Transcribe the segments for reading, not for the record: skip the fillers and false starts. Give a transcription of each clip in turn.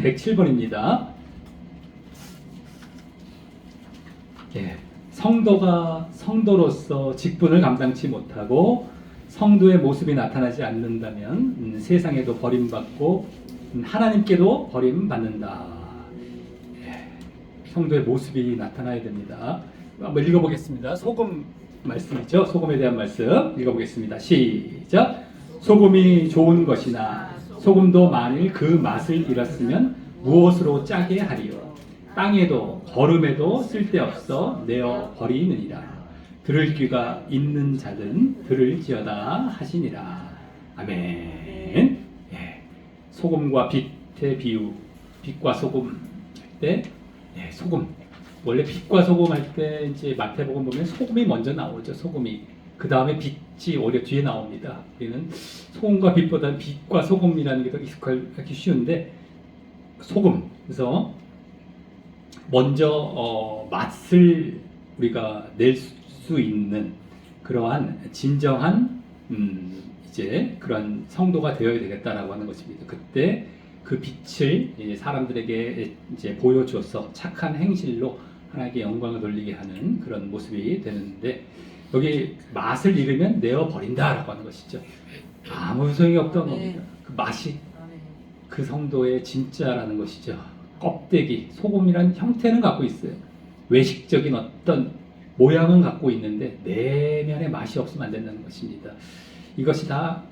107번입니다. 예, 성도가 성도로서 직분을 감당치 못하고 성도의 모습이 나타나지 않는다면 세상에도 버림받고 하나님께도 버림받는다. 예, 성도의 모습이 나타나야 됩니다. 한번 읽어보겠습니다. 소금 말씀이죠. 소금에 대한 말씀 읽어보겠습니다. 시작. 소금이 좋은 것이나 소금도 만일 그 맛을 잃었으면 무엇으로 짜게 하리요. 땅에도 거름에도 쓸데없어 내어 버리느니라. 들을 귀가 있는 자든 들을지어다 하시니라. 아멘. 예. 소금과 빛의 비유, 빛과 소금 할 때, 예, 소금. 원래 빛과 소금 할 때 이제 마태복음 보면 소금이 먼저 나오죠. 소금이. 그 다음에 빛이 오히려 뒤에 나옵니다. 우리는 소금과 빛보다는 빛과 소금이라는 게 더 익숙하기 쉬운데 소금. 그래서 먼저 맛을 우리가 낼 수 있는 그러한 진정한 이제 그런 성도가 되어야 되겠다라고 하는 것입니다. 그때 그 빛을 이제 사람들에게 이제 보여주어서 착한 행실로 하나님께 영광을 돌리게 하는 그런 모습이 되는데 여기 맛을 잃으면 내어 버린다라고 하는 것이죠. 아무 소용이 없던 겁니다. 그 맛이 그 성도의 진짜라는 것이죠. 껍데기, 소금이란 형태는 갖고 있어요. 외식적인 어떤 모양은 갖고 있는데 내면의 맛이 없으면 안 된다는 것입니다. 이것이 다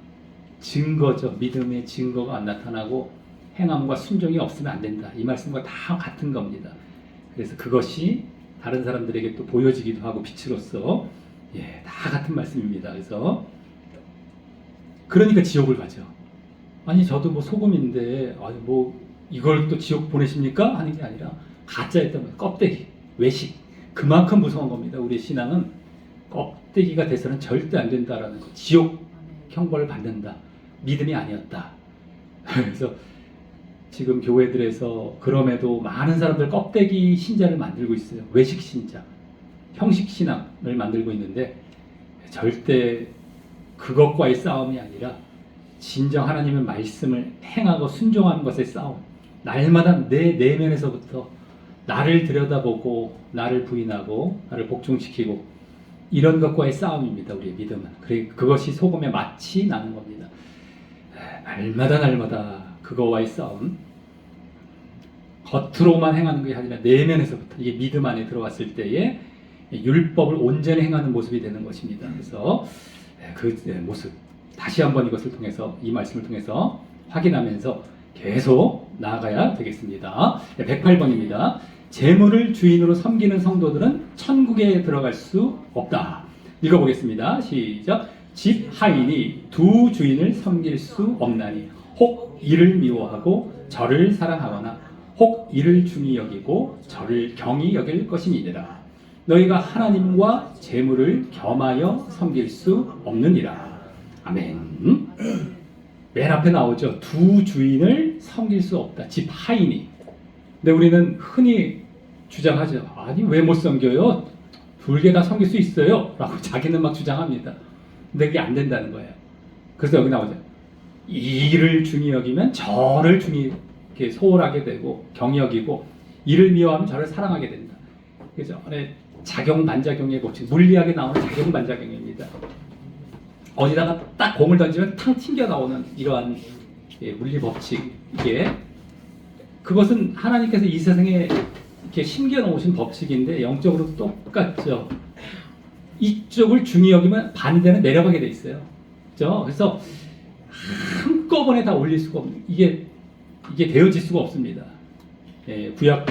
증거죠. 믿음의 증거가 안 나타나고 행함과 순종이 없으면 안 된다. 이 말씀과 다 같은 겁니다. 그래서 그것이 다른 사람들에게 또 보여지기도 하고 빛으로서 예, 다 같은 말씀입니다. 그래서 그러니까 지옥을 가죠. 아니 저도 뭐 소금인데 아니 뭐 이걸 또 지옥 보내십니까? 하는 게 아니라 가짜였던 거예요. 껍데기, 외식. 그만큼 무서운 겁니다. 우리 신앙은 껍데기가 돼서는 절대 안 된다라는 거. 지옥 형벌을 받는다. 믿음이 아니었다. 그래서 지금 교회들에서 그럼에도 많은 사람들 껍데기 신자를 만들고 있어요. 외식 신자, 형식 신앙을 만들고 있는데 절대 그것과의 싸움이 아니라 진정 하나님의 말씀을 행하고 순종하는 것의 싸움. 날마다 내 내면에서부터 나를 들여다보고 나를 부인하고 나를 복종시키고 이런 것과의 싸움입니다. 우리의 믿음은. 그것이 소금의 맛이 나는 겁니다. 날마다 그거와의 싸움. 겉으로만 행하는 게 아니라 내면에서부터 이게 믿음 안에 들어왔을 때에 율법을 온전히 행하는 모습이 되는 것입니다. 그래서 그 모습 다시 한번 이것을 통해서 이 말씀을 통해서 확인하면서 계속 나아가야 되겠습니다. 108번입니다. 재물을 주인으로 섬기는 성도들은 천국에 들어갈 수 없다. 읽어보겠습니다. 시작. 집 하인이 두 주인을 섬길 수 없나니 혹 이를 미워하고 저를 사랑하거나 혹 이를 중히 여기고 저를 경히 여길 것이니라. 너희가 하나님과 재물을 겸하여 섬길 수 없느니라. 아멘. 맨 앞에 나오죠. 두 주인을 섬길 수 없다. 집 하인이. 근데 우리는 흔히 주장하죠. 아니 왜 못 섬겨요? 둘 개 다 섬길 수 있어요. 라고 자기는 막 주장합니다. 근데 그게 안 된다는 거예요. 그래서 여기 나오죠. 이를 중히 여기면 저를 중히 이렇게 소홀하게 되고 경히 여기고 이를 미워하면 저를 사랑하게 된다. 그래서 작용 반작용의 법칙, 물리학에 나오는 작용 반작용입니다. 어디다가 딱 공을 던지면 탕 튕겨 나오는 이러한 물리 법칙. 이게 그것은 하나님께서 이 세상에 이렇게 심겨 놓으신 법칙인데 영적으로 똑같죠. 이쪽을 중히 여기면 반대는 내려가게 돼 있어요. 그렇죠? 그래서 한꺼번에 다 올릴 수가 없는 이게 되어질 수가 없습니다. 구약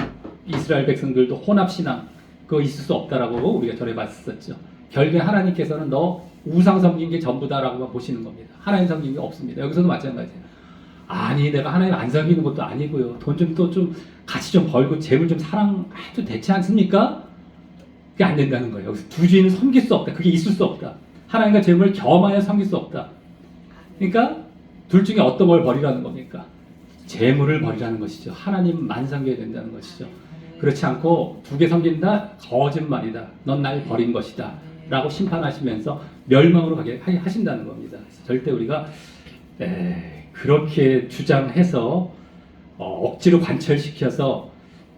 이스라엘 백성들도 혼합 신앙 그거 있을 수 없다라고 우리가 전에 봤었죠. 결국에 하나님께서는 너 우상 섬긴 게 전부다라고만 보시는 겁니다. 하나님 섬긴 게 없습니다. 여기서도 마찬가지예요. 아니 내가 하나님 안 섬기는 것도 아니고요. 돈 좀 또 좀 같이 좀 벌고 재물 좀 사랑해도 되지 않습니까? 그게 안 된다는 거예요. 여기서 두 주인을 섬길 수 없다. 그게 있을 수 없다. 하나님과 재물을 겸하여 섬길 수 없다. 그러니까 둘 중에 어떤 걸 버리라는 겁니까? 재물을 버리라는 것이죠. 하나님만 섬겨야 된다는 것이죠. 그렇지 않고 두 개 섬긴다? 거짓말이다. 넌 날 버린 것이다. 라고 심판하시면서 멸망으로 가게 하신다는 겁니다. 절대 우리가 그렇게 주장해서 억지로 관철시켜서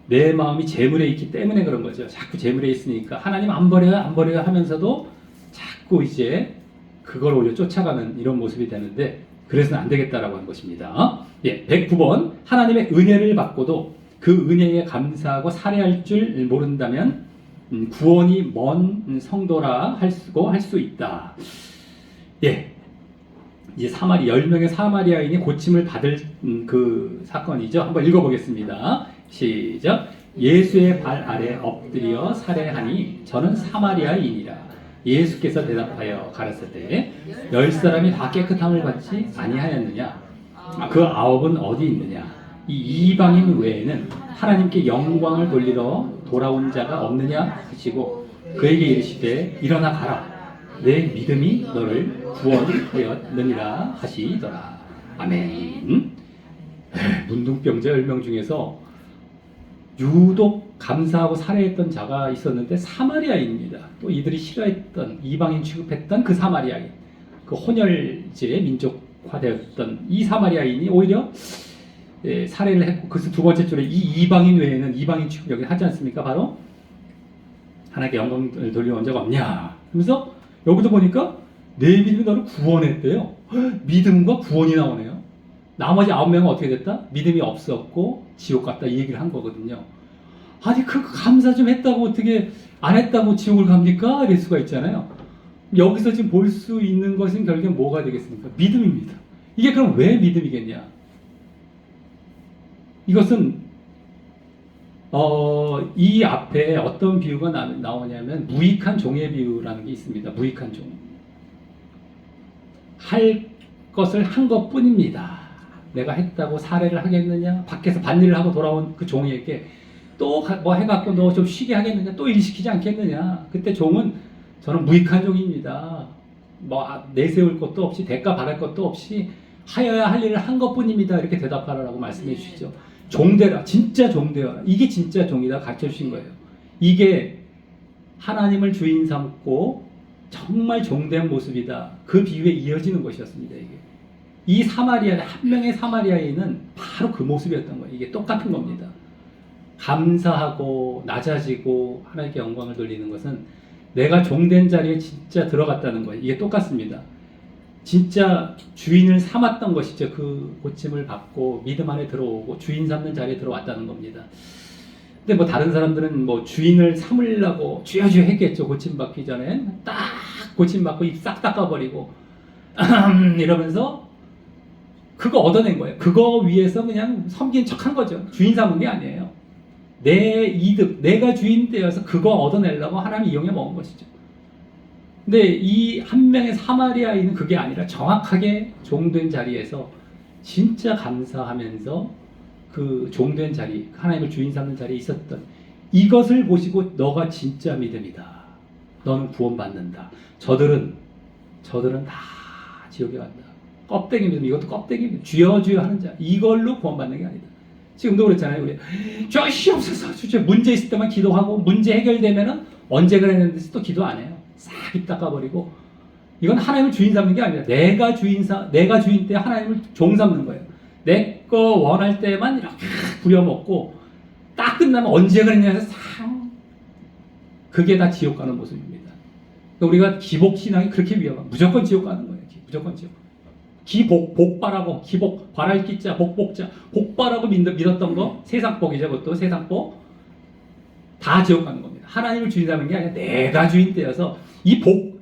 내 마음이 재물에 있기 때문에 그런 거죠. 자꾸 재물에 있으니까 하나님 안 버려요, 안 버려요 하면서도 자꾸 이제 그걸 오히려 쫓아가는 이런 모습이 되는데 그래서는 안 되겠다라고 하는 것입니다. 예, 109번 하나님의 은혜를 받고도 그 은혜에 감사하고 살해할 줄 모른다면 구원이 먼 성도라 할 수 있다. 예, 이제 10명의 사마리아인이 고침을 받을 그 사건이죠. 한번 읽어보겠습니다. 시작. 예수의 발 아래 엎드려 살해하니 저는 사마리아인이라. 예수께서 대답하여 가라사대 10사람이 다 깨끗함을 받지 아니하였느냐? 그 9은 어디 있느냐? 이 이방인 외에는 하나님께 영광을 돌리러 돌아온 자가 없느냐 하시고 그에게 이르시되 일어나 가라. 내 믿음이 너를 구원하였느니라 하시더라. 아멘. 문둥병자 10명 중에서 유독 감사하고 살해했던 자가 있었는데 사마리아인입니다. 또 이들이 싫어했던 이방인 취급했던 그 사마리아인, 그 혼혈지의 민족화되었던 이 사마리아인이 오히려 살해를 했고 그래서 두 번째 줄에 이 이방인 외에는 이방인 취급 여기 하지 않습니까? 바로 하나님께 영광을 돌려온 자가 없냐. 그래서 여기도 보니까 내 믿음이 너를 구원했대요. 믿음과 구원이 나오네요. 나머지 9명은 어떻게 됐다? 믿음이 없었고 지옥 갔다 이 얘기를 한 거거든요. 아니 그 감사 좀 했다고 어떻게 안 했다고 지옥을 갑니까? 이럴 수가 있잖아요. 여기서 지금 볼 수 있는 것은 결국에 뭐가 되겠습니까? 믿음입니다. 이게 그럼 왜 믿음이겠냐? 이것은 이 앞에 어떤 비유가 나오냐면 무익한 종의 비유라는 게 있습니다. 무익한 종. 할 것을 한 것뿐입니다. 내가 했다고 살해를 하겠느냐? 밖에서 밭일을 하고 돌아온 그 종에게 또 뭐 해갖고 너 좀 쉬게 하겠느냐? 또 일시키지 않겠느냐? 그때 종은 저는 무익한 종입니다. 뭐 내세울 것도 없이 대가 받을 것도 없이 하여야 할 일을 한 것뿐입니다. 이렇게 대답하라고 말씀해 주시죠. 종되라. 진짜 종되어라. 이게 진짜 종이다 가르쳐 주신 거예요. 이게 하나님을 주인 삼고 정말 종된 모습이다. 그 비유에 이어지는 것이었습니다. 이게. 이 사마리아, 한 명의 사마리아인은 바로 그 모습이었던 거예요. 이게 똑같은 겁니다. 감사하고 낮아지고 하나님께 영광을 돌리는 것은 내가 종된 자리에 진짜 들어갔다는 거예요. 이게 똑같습니다. 진짜 주인을 삼았던 것이죠. 그 고침을 받고 믿음 안에 들어오고 주인 삼는 자리에 들어왔다는 겁니다. 근데 뭐 다른 사람들은 뭐 주인을 삼으려고 주여주여 했겠죠. 고침 받기 전에 딱 고침 받고 입 싹 닦아버리고 이러면서 그거 얻어낸 거예요. 그거 위해서 그냥 섬긴 척한 거죠. 주인 삼은 게 아니에요. 내 이득, 내가 주인 되어서 그거 얻어내려고 하나님이 이용해 먹은 것이죠. 근데 이 한 명의 사마리아인은 그게 아니라 정확하게 종된 자리에서 진짜 감사하면서 그 종된 자리, 하나님을 주인 삼는 자리에 있었던 이것을 보시고 너가 진짜 믿음이다. 너는 구원받는다. 저들은 다 지옥에 간다. 껍데기 믿음, 이것도 껍데기 믿음. 주여 주여 하는 자. 이걸로 구원받는 게 아니다. 지금도 그렇잖아요. 우리 저 시옵소서 주제 문제 있을 때만 기도하고 문제 해결되면은 언제 그랬는데 또 기도 안 해요. 싹 입 닦아버리고 이건 하나님을 주인 삼는 게 아니라 내가 주인 때 하나님을 종 삼는 거예요. 내 거 원할 때만 이렇게 부려먹고 딱 끝나면 언제 그랬냐 해서 싹 그게 다 지옥 가는 모습입니다. 우리가 기복 신앙이 그렇게 위험한 무조건 지옥 가는 거예요. 무조건 지옥. 복바라고 기복 바랄 기자 복복자 복바라고 믿었던 거 세상복이죠. 그것도 세상복 다 지옥 가는 겁니다. 하나님을 주인 삼는 게 아니라 내가 주인 되어서 이 복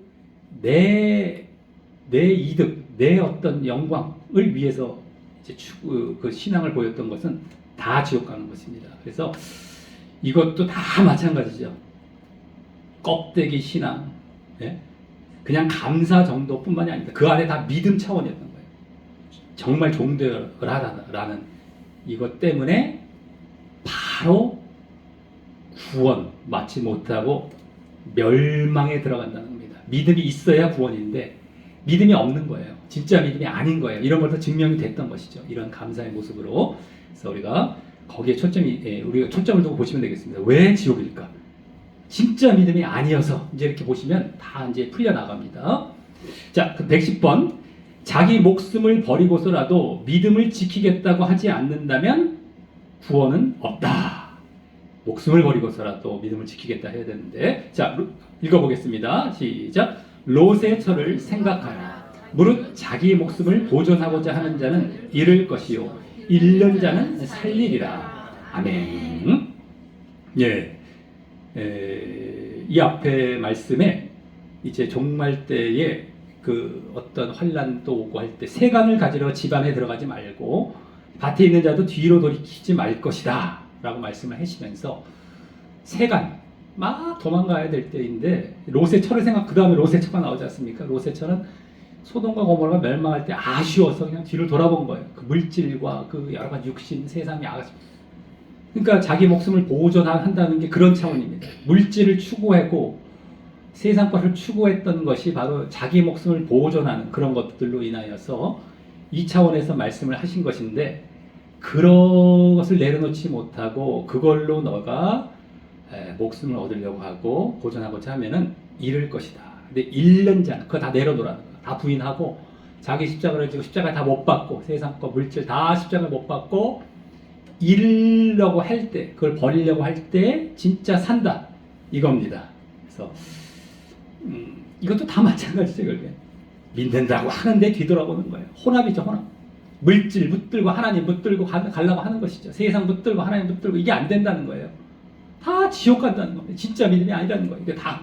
내 이득 내 어떤 영광을 위해서 이제 그 신앙을 보였던 것은 다 지옥 가는 것입니다. 그래서 이것도 다 마찬가지죠. 껍데기 신앙, 예? 그냥 감사 정도뿐만이 아니다. 그 안에 다 믿음 차원이었던 거예요. 정말 종되어라라는 이것 때문에 바로 구원 맞지 못하고 멸망에 들어간다는 겁니다. 믿음이 있어야 구원인데 믿음이 없는 거예요. 진짜 믿음이 아닌 거예요. 이런 것도 증명이 됐던 것이죠. 이런 감사의 모습으로. 그래서 우리가 거기에 우리가 초점을 두고 보시면 되겠습니다. 왜 지옥일까? 진짜 믿음이 아니어서 이제 이렇게 보시면 다 이제 풀려 나갑니다. 자, 그 110번. 자기 목숨을 버리고서라도 믿음을 지키겠다고 하지 않는다면 구원은 없다. 목숨을 버리고서라도 믿음을 지키겠다 해야 되는데, 자, 읽어보겠습니다. 시작. 롯의 처를 생각하라. 무릇 자기 목숨을 보존하고자 하는 자는 잃을 것이요 잃는 자는 살리리라. 아멘. 예, 이 앞에 말씀에 이제 종말 때에 그 어떤 환란도 오고 할 때 세간을 가지러 집안에 들어가지 말고 밭에 있는 자도 뒤로 돌이키지 말 것이다 라고 말씀을 하시면서 세간 막 도망가야 될 때인데 롯의 처를 생각, 그 다음에 롯의 처가 나오지 않습니까? 롯의 처는 소돔과 고모라가 멸망할 때 아쉬워서 그냥 뒤를 돌아본 거예요. 그 물질과 그 여러 가지 육신, 세상이 그러니까 자기 목숨을 보존한다는 게 그런 차원입니다. 물질을 추구하고 세상 것을 추구했던 것이 바로 자기 목숨을 보존하는 그런 것들로 인하여서 이 차원에서 말씀을 하신 것인데, 그런 것을 내려놓지 못하고 그걸로 너가 목숨을 얻으려고 하고 보존하고자 하면은 잃을 것이다. 근데 잃는 자는 그거 다 내려놓으라는 거야. 다 부인하고 자기 십자가를 지고 십자가 다 못 받고 세상과 물질 다 십자가를 못 받고 잃으려고 할 때, 그걸 버리려고 할 때 진짜 산다 이겁니다. 그래서 이것도 다 마찬가지죠. 결국엔 믿는다고 하는데 뒤돌아보는 거예요. 혼합이죠. 혼합. 물질 붙들고 하나님 붙들고 가려고 하는 것이죠. 세상 붙들고 하나님 붙들고 이게 안 된다는 거예요. 다 지옥 간다는 겁니다. 진짜 믿음이 아니라는 거예요. 이게 다.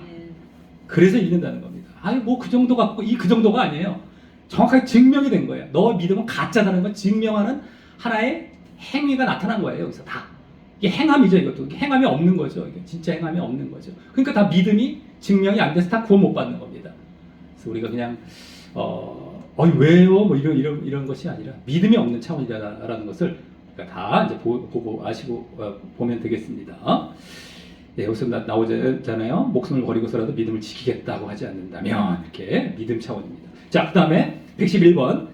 그래서 잃는다는 겁니다. 아니 뭐 그 정도 갖고 그 정도가 아니에요. 정확하게 증명이 된 거예요. 너 믿음은 가짜다는 걸 증명하는 하나의 행위가 나타난 거예요. 여기서 다. 이게 행함이죠. 이것도 행함이 없는 거죠. 이게 진짜 행함이 없는 거죠. 그러니까 다 믿음이 증명이 안 돼서 다 구원 못 받는 겁니다. 그래서 우리가 그냥 왜요? 뭐 이런 것이 아니라 믿음이 없는 차원이다라는 것을 다 이제 보고 아시고 보면 되겠습니다. 예, 여기서 나오잖아요. 목숨을 버리고서라도 믿음을 지키겠다고 하지 않는다면 이렇게 믿음 차원입니다. 자, 그 다음에 111번.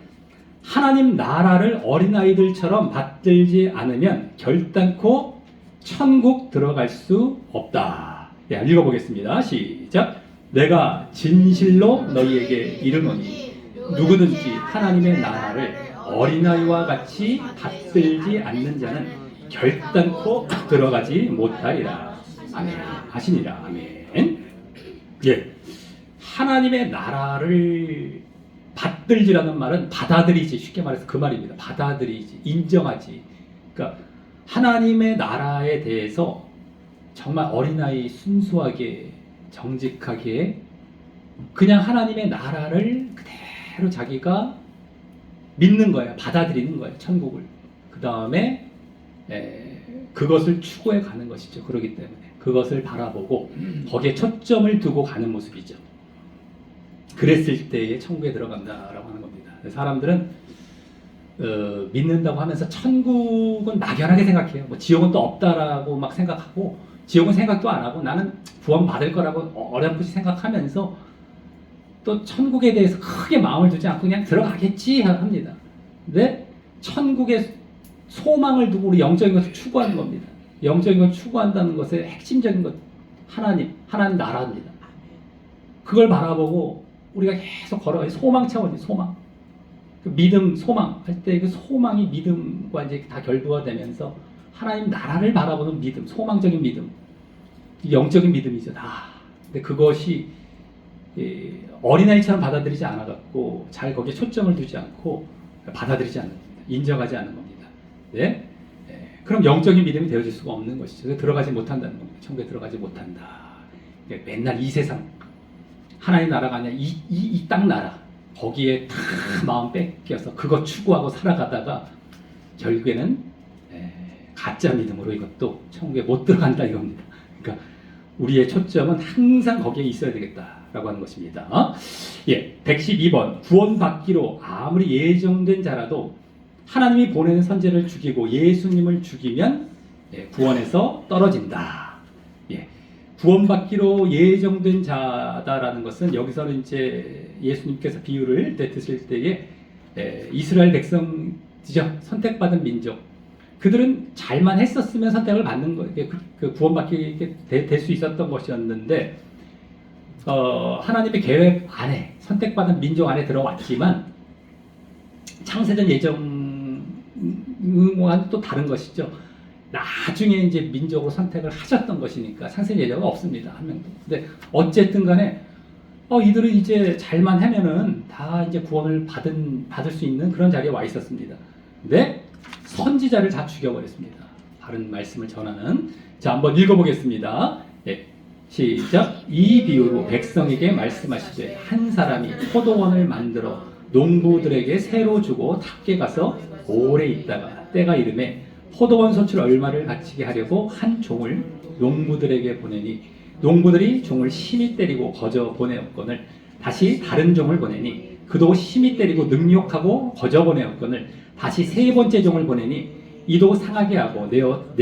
하나님 나라를 어린아이들처럼 받들지 않으면 결단코 천국 들어갈 수 없다. 예, 읽어보겠습니다. 시작. 내가 진실로 너희에게 이르노니 누구든지 하나님의 나라를 어린아이와 같이 받들지 않는 자는 결단코 들어가지 못하리라. 아멘. 하시니라. 아멘. 예. 하나님의 나라를 받들지라는 말은 받아들이지, 쉽게 말해서 그 말입니다. 받아들이지, 인정하지. 그러니까 하나님의 나라에 대해서 정말 어린아이 순수하게, 정직하게 그냥 하나님의 나라를 그대로 자기가 믿는 거예요. 받아들이는 거예요. 천국을. 그 다음에 그것을 추구해 가는 것이죠. 그렇기 때문에 그것을 바라보고 거기에 초점을 두고 가는 모습이죠. 그랬을 때에 천국에 들어간다라고 하는 겁니다. 사람들은 믿는다고 하면서 천국은 막연하게 생각해요. 뭐 지옥은 또 없다라고 막 생각하고, 지옥은 생각도 안 하고 나는 구원 받을 거라고 어렴풋이 생각하면서 또 천국에 대해서 크게 마음을 두지 않고 그냥 들어가겠지 합니다. 근데 천국의 소망을 두고 우리 영적인 것을 추구하는 겁니다. 영적인 것을 추구한다는 것의 핵심적인 것, 하나님 나라입니다. 그걸 바라보고 우리가 계속 걸어가요. 소망 차원이 소망. 그 믿음, 소망 할 때 그 소망이 믿음과 이제 다 결부가 되면서 하나님 나라를 바라보는 믿음, 소망적인 믿음, 영적인 믿음이죠. 다. 근데 그것이 어린아이처럼 받아들이지 않아갖고 잘 거기에 초점을 두지 않고 받아들이지 않는 겁니다. 인정하지 않는 겁니다. 네? 그럼 영적인 믿음이 되어질 수가 없는 것이죠. 들어가지 못한다는 겁니다. 천국에 들어가지 못한다. 맨날 이 세상, 하나님 나라가 아니라 이 땅 나라, 거기에 다 마음 뺏겨서 그것 추구하고 살아가다가 결국에는 가짜 믿음으로 이것도 천국에 못 들어간다 이겁니다. 그러니까 우리의 초점은 항상 거기에 있어야 되겠다라고 하는 것입니다. 예, 112번. 구원받기로 아무리 예정된 자라도 하나님이 보내는 선제를 죽이고 예수님을 죽이면 구원에서 떨어진다. 예. 구원받기로 예정된 자다라는 것은 여기서는 이제 예수님께서 비유를 드실 때에 이스라엘 백성이죠. 선택받은 민족. 그들은 잘만 했었으면 선택을 받는 거, 그 구원받게 될 수 있었던 것이었는데, 하나님의 계획 안에, 선택받은 민족 안에 들어왔지만, 창세전 예정과는 또 다른 것이죠. 나중에 이제 민족으로 선택을 하셨던 것이니까 상세 예자가 없습니다. 한 명도. 근데 어쨌든 간에 이들은 이제 잘만 하면은 다 이제 구원을 받을 수 있는 그런 자리에 와 있었습니다. 근데 선지자를 다 죽여버렸습니다. 바른 말씀을 전하는. 자, 한번 읽어보겠습니다. 예, 시작. 이 비유로 백성에게 말씀하시되 한 사람이 포도원을 만들어 농부들에게 새로 주고 탑게 가서 오래 있다가 때가 이르매 포도원 소출 얼마를 바치게 하려고 한 종을 농부들에게 보내니 농부들이 종을 심히 때리고 거저 보내었거늘 다시 다른 종을 보내니 그도 심히 때리고 능욕하고 거저 보내었거늘 다시 세 번째 종을 보내니 이도 상하게 하고 내어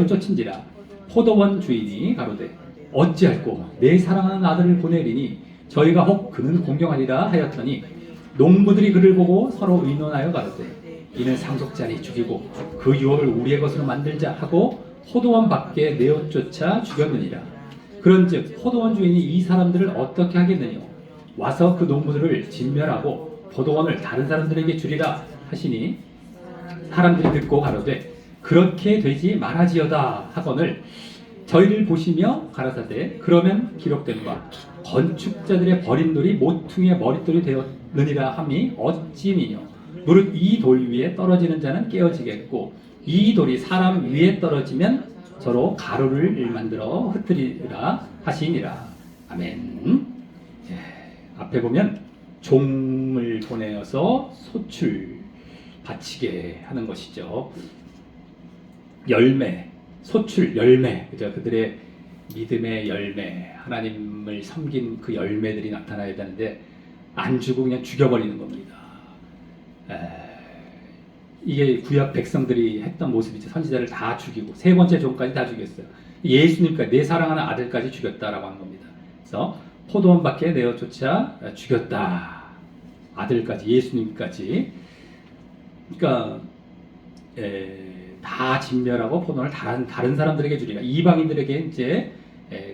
쫓은지라. 포도원 주인이 가로되 어찌할꼬 내 사랑하는 아들을 보내리니 저희가 혹 그는 공경하리라 하였더니 농부들이 그를 보고 서로 의논하여 가로되 이는 상속자니 죽이고 그 유업을 우리의 것으로 만들자 하고 포도원 밖에 내어 쫓아 죽였느니라. 그런즉 포도원 주인이 이 사람들을 어떻게 하겠느냐 와서 그 농부들을 진멸하고 포도원을 다른 사람들에게 주리라 하시니 사람들이 듣고 가로되 그렇게 되지 말아지어다 하거늘 저희를 보시며 가라사대 그러면 기록된 바 건축자들의 버린 돌이 모퉁이의 머릿돌이 되었느니라 함이 어찌미뇨 무릇 이 돌 위에 떨어지는 자는 깨어지겠고 이 돌이 사람 위에 떨어지면 서로 가루를 만들어 흩으리라 하시니라. 아멘. 앞에 보면 종을 보내어서 소출 바치게 하는 것이죠. 열매, 소출, 열매, 그죠? 그들의 믿음의 열매, 하나님을 섬긴 그 열매들이 나타나야 되는데 안 주고 그냥 죽여버리는 겁니다. 이게 구약 백성들이 했던 모습이죠. 선지자를 다 죽이고 세 번째 종까지 다 죽였어요. 예수님까지 내 사랑하는 아들까지 죽였다라고 하는 겁니다. 그래서 포도원 밖에 내어 쫓아 죽였다. 아들까지 예수님까지. 그러니까 다 진멸하고 포도원을 다른 사람들에게 주리라. 이방인들에게 이제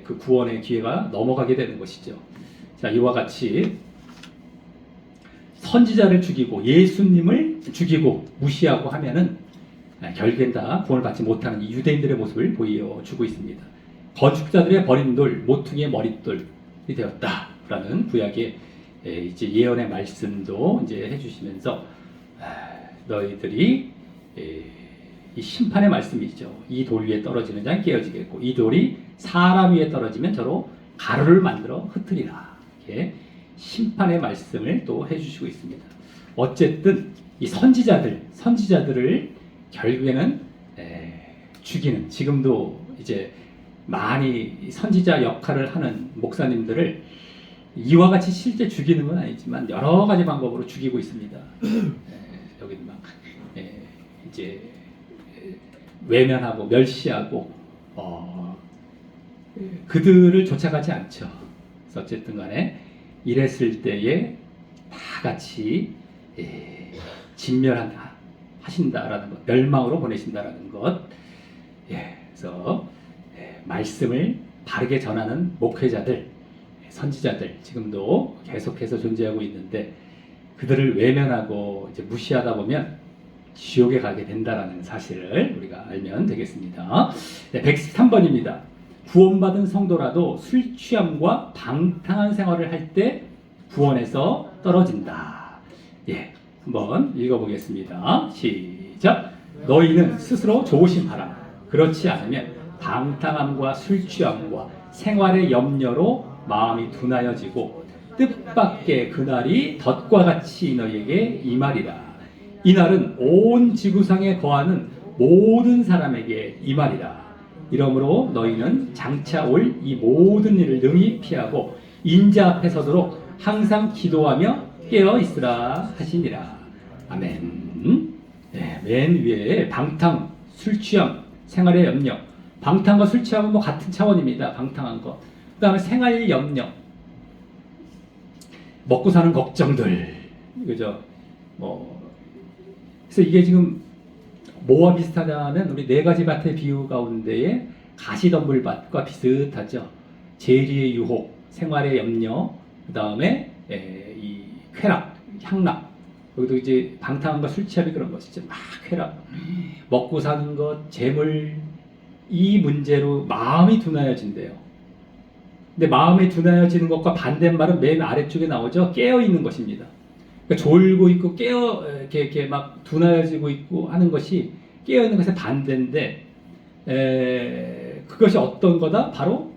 그 구원의 기회가 넘어가게 되는 것이죠. 자, 이와 같이 선지자를 죽이고 예수님을 죽이고 무시하고 하면은 결국엔 다 구원을 받지 못하는 이 유대인들의 모습을 보여주고 있습니다. 건축자들의 버린 돌, 모퉁이의 머릿돌이 되었다라는 구약의 이제 예언의 말씀도 이제 해주시면서 너희들이 이 심판의 말씀이죠. 이 돌 위에 떨어지는 자는 깨어지겠고 이 돌이 사람 위에 떨어지면 저로 가루를 만들어 흩으리라. 이렇게 심판의 말씀을 또 해주시고 있습니다. 어쨌든 이 선지자들을 결국에는 죽이는, 지금도 이제 많이 선지자 역할을 하는 목사님들을 이와 같이 실제 죽이는 건 아니지만 여러 가지 방법으로 죽이고 있습니다. 여기 막 이제 외면하고 멸시하고 그들을 쫓아가지 않죠. 그래서 어쨌든 간에 이랬을 때에 다 같이 진멸한다 하신다라는 것, 멸망으로 보내신다라는 것. 그래서 말씀을 바르게 전하는 목회자들, 선지자들 지금도 계속해서 존재하고 있는데 그들을 외면하고 이제 무시하다 보면 지옥에 가게 된다라는 사실을 우리가 알면 되겠습니다. 113번입니다. 구원받은 성도라도 술 취함과 방탕한 생활을 할 때 구원에서 떨어진다. 한번 읽어보겠습니다. 시작. 너희는 스스로 조심하라. 그렇지 않으면 방탕함과 술 취함과 생활의 염려로 마음이 둔하여지고 뜻밖의 그날이 덫과 같이 너희에게 임하리라. 이날은 온 지구상에 거하는 모든 사람에게 임하리라. 이러므로 너희는 장차 올 이 모든 일을 능히 피하고 인자 앞에 서도록 항상 기도하며 깨어 있으라 하시니라. 아멘. 맨 위에 방탕, 술 취함, 생활의 염려. 방탕과 술 취함은 뭐 같은 차원입니다. 방탕한 것. 그 다음에 생활의 염려. 먹고 사는 걱정들. 그죠? 그래서 이게 지금 뭐와 비슷하냐면 우리 네 가지 밭의 비유 가운데에 가시덤불밭과 비슷하죠. 재리의 유혹, 생활의 염려, 그 다음에 이 쾌락, 향락, 여기도 이제 방탕함과 술 취함이 그런 것이죠. 막 쾌락, 먹고 사는 것, 재물, 이 문제로 마음이 둔하여진대요. 근데 마음이 둔하여지는 것과 반대말은 맨 아래쪽에 나오죠. 깨어 있는 것입니다. 그러니까 졸고 있고 이렇게 막 둔하여지고 있고 하는 것이 깨어 있는 것의 반대인데, 그것이 어떤 거다? 바로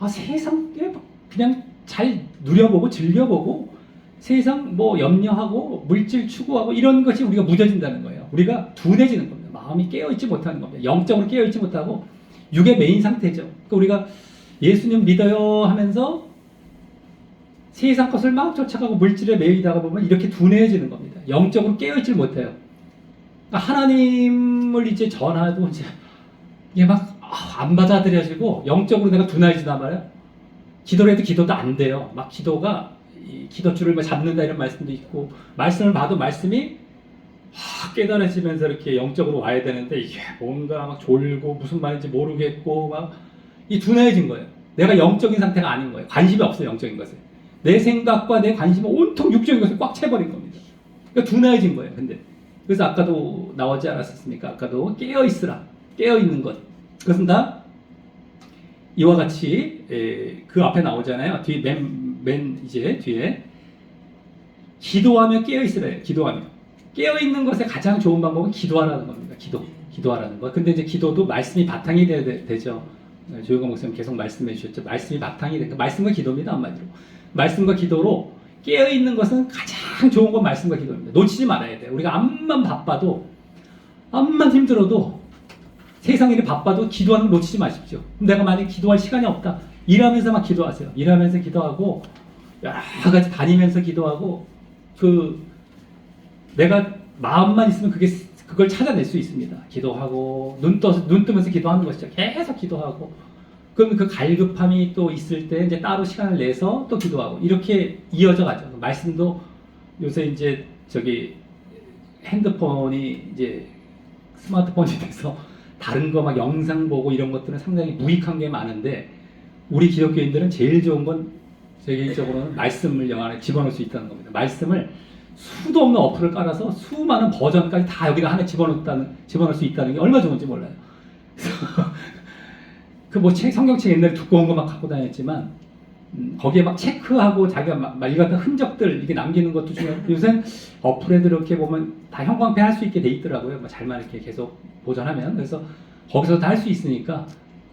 세상에 그냥 잘 누려보고 즐겨보고 세상 뭐 염려하고 물질 추구하고 이런 것이 우리가 무뎌진다는 거예요. 우리가 둔해지는 겁니다. 마음이 깨어있지 못하는 겁니다. 영적으로 깨어있지 못하고 육의 메인 상태죠. 그러니까 우리가 예수님 믿어요 하면서 세상 것을 막 쫓아가고 물질에 매이다가 보면 이렇게 둔해지는 겁니다. 영적으로 깨어있지 못해요. 그러니까 하나님을 이제 전하도 이제 이게 막 안 받아들여지고 영적으로 내가 둔해지단 말이에요. 기도를 해도 기도도 안 돼요. 막 기도가 기도줄을 뭐 잡는다 이런 말씀도 있고, 말씀을 봐도 말씀이 깨달아지면서 이렇게 영적으로 와야 되는데 이게 뭔가 막 졸고 무슨 말인지 모르겠고 막 이 둔해진 거예요. 내가 영적인 상태가 아닌 거예요. 관심이 없어요. 영적인 것에 내 생각과 내 관심은 온통 육적인 것에 꽉 채버린 겁니다. 그러니까 둔해진 거예요. 근데 그래서 아까도 나오지 않았었습니까? 아까도 깨어 있으라, 깨어 있는 것, 그것은 다 이와 같이 그 앞에 나오잖아요. 뒤 맨 이제 뒤에 기도하며 깨어 있으래요. 기도하며 깨어 있는 것의 가장 좋은 방법은 기도하라는 겁니다. 기도하라는 것. 근데 이제 기도도 말씀이 바탕이 되죠. 조영관 목사님 계속 말씀해 주셨죠. 말씀이 바탕이 되니까 말씀과 기도입니다. 한마디로 말씀과 기도로 깨어 있는 것은 가장 좋은 건 말씀과 기도입니다. 놓치지 말아야 돼요. 우리가 암만 바빠도 암만 힘들어도 세상 일이 바빠도 기도하는 거 놓치지 마십시오. 내가 만약 기도할 시간이 없다. 일하면서만 기도하세요. 일하면서 기도하고 여러 가지 다니면서 기도하고 내가 마음만 있으면 그걸 찾아낼 수 있습니다. 기도하고 눈 뜨면서 기도하는 것이죠. 계속 기도하고 그러면 그 갈급함이 또 있을 때 이제 따로 시간을 내서 또 기도하고 이렇게 이어져 가죠. 말씀도 요새 이제 핸드폰이 이제 스마트폰이 돼서 다른 거 막 영상 보고 이런 것들은 상당히 무익한 게 많은데 우리 기독교인들은 제일 좋은 건 제 개인적으로는 말씀을 영 안에 집어넣을 수 있다는 겁니다. 말씀을 수도 없는 어플을 깔아서 수많은 버전까지 다 여기다 하나 집어넣을 수 있다는 게 얼마나 좋은지 몰라요. 성경책 옛날에 두꺼운 거만 갖고 다녔지만 거기에 막 체크하고 자기가 막 읽었던 흔적들 이게 남기는 것도 중요하고 요새 어플에도 이렇게 보면 다 형광펜 할 수 있게 돼 있더라고요. 잘만 이렇게 계속 보존하면. 그래서 거기서 다 할 수 있으니까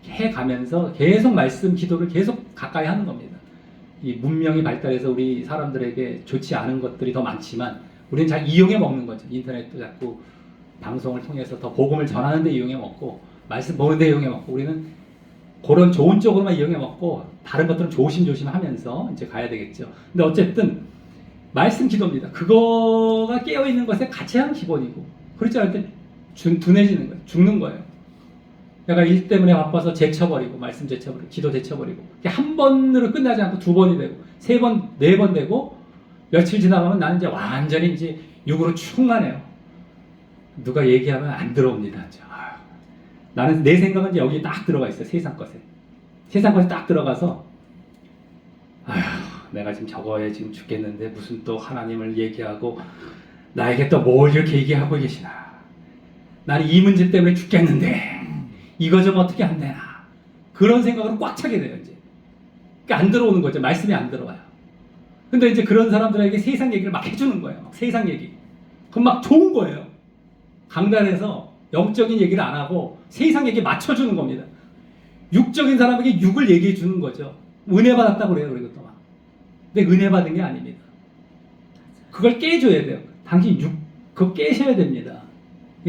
해가면서 계속 말씀 기도를 계속 가까이 하는 겁니다. 이 문명이 발달해서 우리 사람들에게 좋지 않은 것들이 더 많지만 우리는 잘 이용해 먹는 거죠. 인터넷도 자꾸 방송을 통해서 더 복음을 전하는 데 이용해 먹고 말씀 보는 데 이용해 먹고 우리는 그런 좋은 쪽으로만 이용해 먹고 다른 것들은 조심조심 하면서 이제 가야 되겠죠. 근데 어쨌든 말씀 기도입니다. 그거가 깨어있는 것의 가장 기본이고 그렇지 않을 때 둔해지는 거예요. 죽는 거예요. 내가 일 때문에 바빠서 제쳐버리고 말씀 제쳐버리고 기도 제쳐버리고 한 번으로 끝나지 않고 두 번이 되고 세 번, 네 번 되고 며칠 지나가면 나는 이제 완전히 이제 육으로 충만해요. 누가 얘기하면 안 들어옵니다. 나는 내 생각은 이제 여기 딱 들어가 있어요. 세상 것에 딱 들어가서 내가 지금 저거에 지금 죽겠는데 무슨 또 하나님을 얘기하고 나에게 또 뭘 이렇게 얘기하고 계시나. 나는 이 문제 때문에 죽겠는데 이거 좀 어떻게 안 되나. 그런 생각으로 꽉 차게 돼요. 이제 그러니까 안 들어오는 거죠. 말씀이 안 들어와요. 근데 이제 그런 사람들에게 세상 얘기를 막 해주는 거예요. 막 세상 얘기. 그럼 막 좋은 거예요. 강단에서 영적인 얘기를 안 하고 세상 얘기 맞춰주는 겁니다. 육적인 사람에게 육을 얘기해 주는 거죠. 은혜 받았다고 그래요. 그리고 또 막. 근데 은혜 받은 게 아닙니다. 그걸 깨줘야 돼요. 당신 그거 깨셔야 됩니다.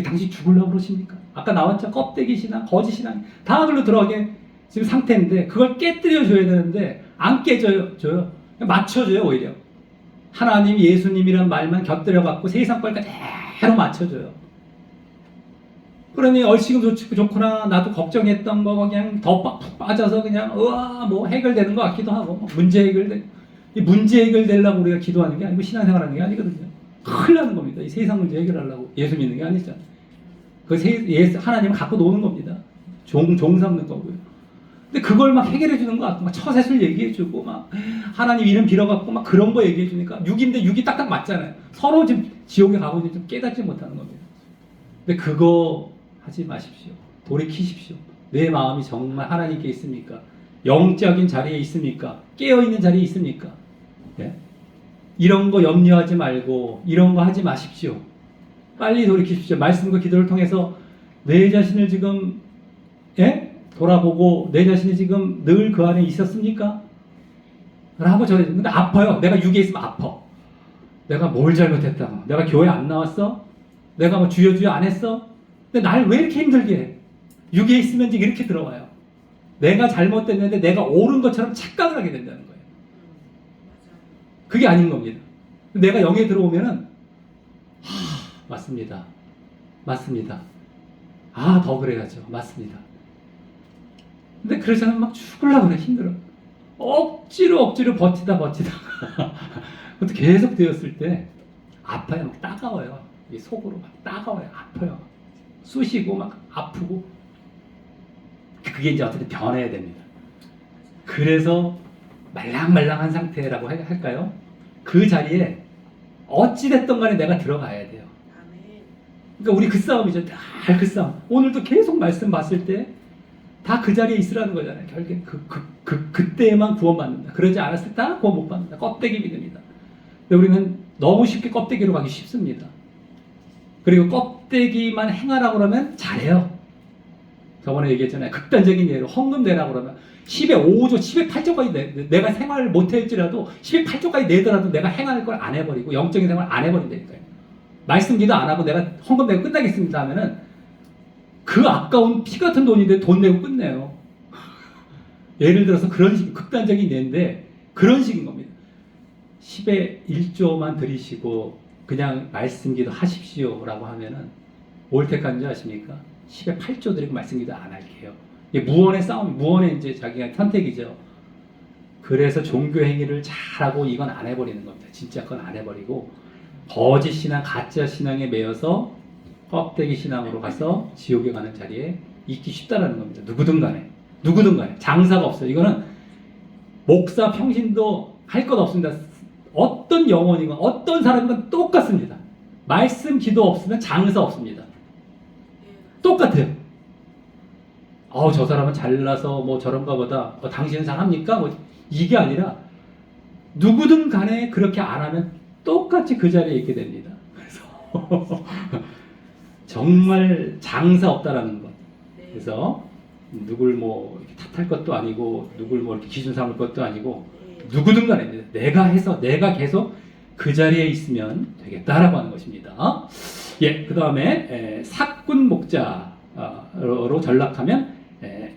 당신 죽으려고 그러십니까? 아까 나왔죠? 껍데기 신앙, 거짓 신앙 다 그걸로 들어가게 지금 상태인데 그걸 깨뜨려 줘야 되는데 안 깨져요. 맞춰줘요. 오히려 하나님, 예수님이란 말만 곁들여 갖고 세상 걸 그대로 맞춰줘요. 그러니 얼씨구 좋구나. 나도 걱정했던 거 그냥 더 푹 빠져서 그냥 뭐 해결되는 것 같기도 하고 문제 해결되려고 우리가 기도하는 게 아니고 신앙생활하는 게 아니거든요. 큰일 나는 겁니다. 이 세상 문제 해결하려고 예수 믿는 게 아니잖아요. 하나님은 갖고 노는 겁니다. 종 삼는 거고요. 근데 그걸 막 해결해 주는 거 같고 막 처세술 얘기해 주고 막 하나님 이름 빌어 갖고 막 그런 거 얘기해 주니까 6인데 6이 딱딱 맞잖아요. 서로 지금 지옥에 가고 있는지 좀 깨닫지 못하는 겁니다. 근데 그거 하지 마십시오. 돌이키십시오. 내 마음이 정말 하나님께 있습니까? 영적인 자리에 있습니까? 깨어 있는 자리에 있습니까? 예? 이런 거 염려하지 말고 이런 거 하지 마십시오. 빨리 돌이키십시오. 말씀과 기도를 통해서 내 자신을 지금 돌아보고 내 자신이 지금 늘 그 안에 있었습니까? 라고 저는 근데 아파요. 내가 육에 있으면 아파. 내가 뭘 잘못했다. 내가 교회 안 나왔어? 내가 뭐 주여 안 했어? 근데 날 왜 이렇게 힘들게 해? 육에 있으면 이렇게 들어와요. 내가 잘못됐는데 내가 옳은 것처럼 착각을 하게 된다는 거예요. 그게 아닌 겁니다. 내가 영에 들어오면은 맞습니다. 맞습니다. 더 그래야죠. 맞습니다. 근데 그러지 않으면 막 죽으려고 그래. 힘들어. 억지로 버티다가 그것도 계속 되었을 때 아파요. 막 따가워요. 이 속으로 막 따가워요. 아파요. 쑤시고 막 아프고 그게 이제 어떻게 변해야 됩니다. 그래서 말랑말랑한 상태라고 할까요? 그 자리에 어찌됐든 간에 내가 들어가야 돼요. 그러니까 우리 그 싸움이죠. 다 그 싸움. 오늘도 계속 말씀 봤을 때 다 그 자리에 있으라는 거잖아요. 결국엔 그때만 구원받는다. 그러지 않았을 때 다 구원 못 받는다. 껍데기 믿음이다. 근데 우리는 너무 쉽게 껍데기로 가기 쉽습니다. 그리고 껍데기만 행하라고 그러면 잘해요. 저번에 얘기했잖아요. 극단적인 예로 헌금 내라고 그러면 10에 5조, 10에 8조까지 내가 생활을 못할지라도 10에 8조까지 내더라도 내가 행할 걸 안 해버리고 영적인 생활을 안 해버린다니까요. 말씀 기도 안 하고 내가 헌금 내고 끝나겠습니다 하면은 그 아까운 피 같은 돈인데 돈 내고 끝내요. 예를 들어서 그런 식, 극단적인 예인데 그런 식인 겁니다. 10에 1조만 들이시고 그냥 말씀 기도 하십시오 라고 하면은 뭘 택하는지 아십니까? 10에 8조 드리고 말씀 기도 안 할게요. 이게 무언의 싸움, 무언의 이제 자기가 선택이죠. 그래서 종교 행위를 잘하고 이건 안 해버리는 겁니다. 진짜 건 안 해버리고 거짓 신앙, 가짜 신앙에 매여서 껍데기 신앙으로 가서 지옥에 가는 자리에 있기 쉽다라는 겁니다. 누구든 간에 장사가 없어요. 이거는 목사 평신도 할 것 없습니다. 어떤 영혼이건 어떤 사람이건 똑같습니다. 말씀 기도 없으면 장사 없습니다. 똑같아요. 저 사람은 잘나서 뭐 저런가 보다. 당신은 잘합니까? 뭐 이게 아니라 누구든 간에 그렇게 안 하면 똑같이 그 자리에 있게 됩니다. 그래서 정말 장사 없다라는 것. 그래서 누굴 뭐 탓할 것도 아니고 누굴 뭐 이렇게 기준 삼을 것도 아니고 누구든 간에 내가 해서 내가 계속 그 자리에 있으면 되겠다라고 하는 것입니다. 그 다음에 사꾼 목자로 전락하면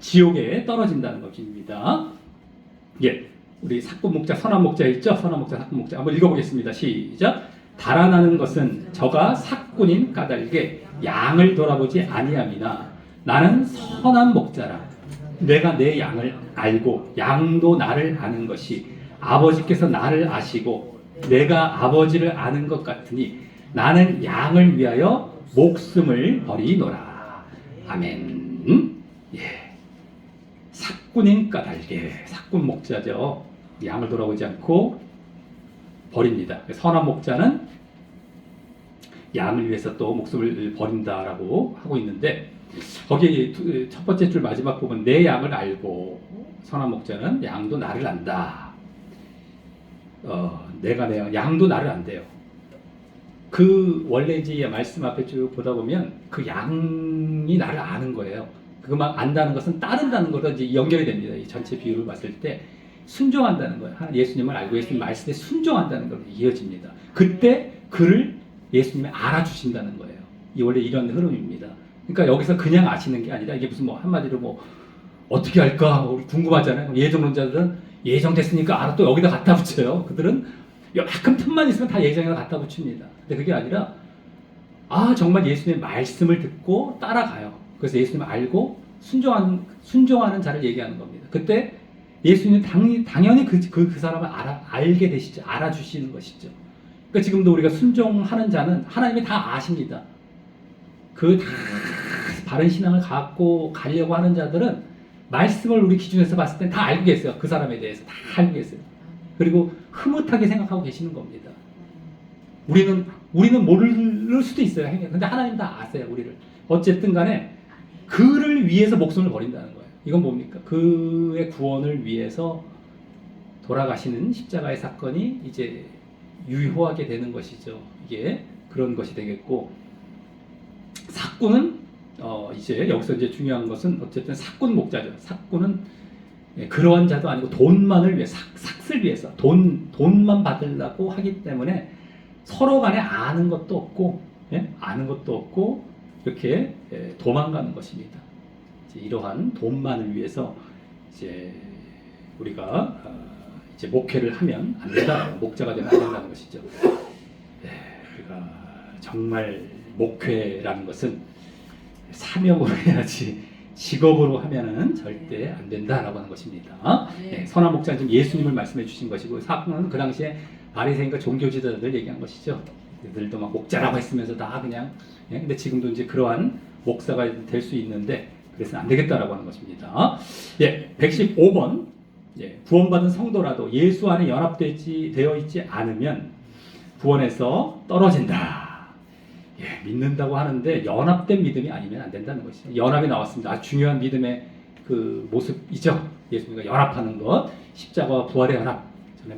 지옥에 떨어진다는 것입니다. 우리 사꾼 목자, 선한 목자 있죠? 선한 목자, 사꾼 목자. 한번 읽어보겠습니다. 시작. 달아나는 것은 저가 사꾼인 까닭에 양을 돌아보지 아니함이나 나는 선한 목자라. 내가 내 양을 알고 양도 나를 아는 것이 아버지께서 나를 아시고 내가 아버지를 아는 것 같으니 나는 양을 위하여 목숨을 버리노라. 아멘. 사꾼인 까닭에 사꾼 목자죠. 양을 돌아보지 않고 버립니다. 선한 목자는 양을 위해서 또 목숨을 버린다라고 하고 있는데 거기 첫 번째 줄 마지막 부분 내 양을 알고 선한 목자는 양도 나를 안다. 내가 내 양도 나를 안대요. 그 원래 이제 말씀 앞에 쭉 보다 보면 그 양이 나를 아는 거예요. 그만 안다는 것은 따른다는 거로 이제 연결이 됩니다. 이 전체 비유를 봤을 때 순종한다는 거예요. 예수님을 알고 예수님 말씀에 순종한다는 걸로 이어집니다. 그때 그를 예수님이 알아주신다는 거예요. 이 원래 이런 흐름입니다. 그러니까 여기서 그냥 아시는 게 아니라 이게 무슨 뭐 한마디로 뭐 어떻게 할까 우리 궁금하잖아요. 예정론자들은 예정됐으니까 알아 또 여기다 갖다 붙여요. 그들은 약간 틈만 있으면 다 예정에다 갖다 붙입니다. 근데 그게 아니라 정말 예수님의 말씀을 듣고 따라가요. 그래서 예수님을 알고 순종하는 자를 얘기하는 겁니다. 그때 예수님은 당연히 그 사람을 알게 되시죠. 알아주시는 것이죠. 그러니까 지금도 우리가 순종하는 자는 하나님이 다 아십니다. 그 다 바른 신앙을 갖고 가려고 하는 자들은 말씀을 우리 기준에서 봤을 땐 다 알고 계세요. 그 사람에 대해서 다 알고 계세요. 그리고 흐뭇하게 생각하고 계시는 겁니다. 우리는 모를 수도 있어요. 근데 하나님 다 아세요. 우리를. 어쨌든 간에 그를 위해서 목숨을 버린다는 거예요. 이건 뭡니까? 그의 구원을 위해서 돌아가시는 십자가의 사건이 이제 유효하게 되는 것이죠. 이게 그런 것이 되겠고, 삭군은 이제 여기서 이제 중요한 것은 어쨌든 삭군 목자죠. 삭군은 그러한 자도 아니고 돈만을 위해 삭을 위해서 돈만 받으려고 하기 때문에 서로 간에 아는 것도 없고, 아는 것도 없고 이렇게 도망가는 것입니다. 이제 이러한 돈만을 위해서 이제 우리가 이제 목회를 하면 안 된다, 목자가 되면 안 된다는 것이죠. 우리가 정말 목회라는 것은 사명으로 해야지 직업으로 하면은 절대 안 된다라고 하는 것입니다. 선한 목자는 지금 예수님을 말씀해 주신 것이고, 사건은 그 당시에 바리새인과 종교 지도자들 얘기한 것이죠. 그들도 막 목자라고 했으면서 다 그냥, 근데 지금도 이제 그러한 목사가 될 수 있는데 그래서는 안 되겠다라고 하는 것입니다. 115번. 구원받은 성도라도 예수 안에 연합되어 있지 않으면 구원에서 떨어진다. 믿는다고 하는데 연합된 믿음이 아니면 안 된다는 것이죠. 연합이 나왔습니다. 아주 중요한 믿음의 그 모습이죠. 예수님과 연합하는 것, 십자가와 부활의 연합. 전에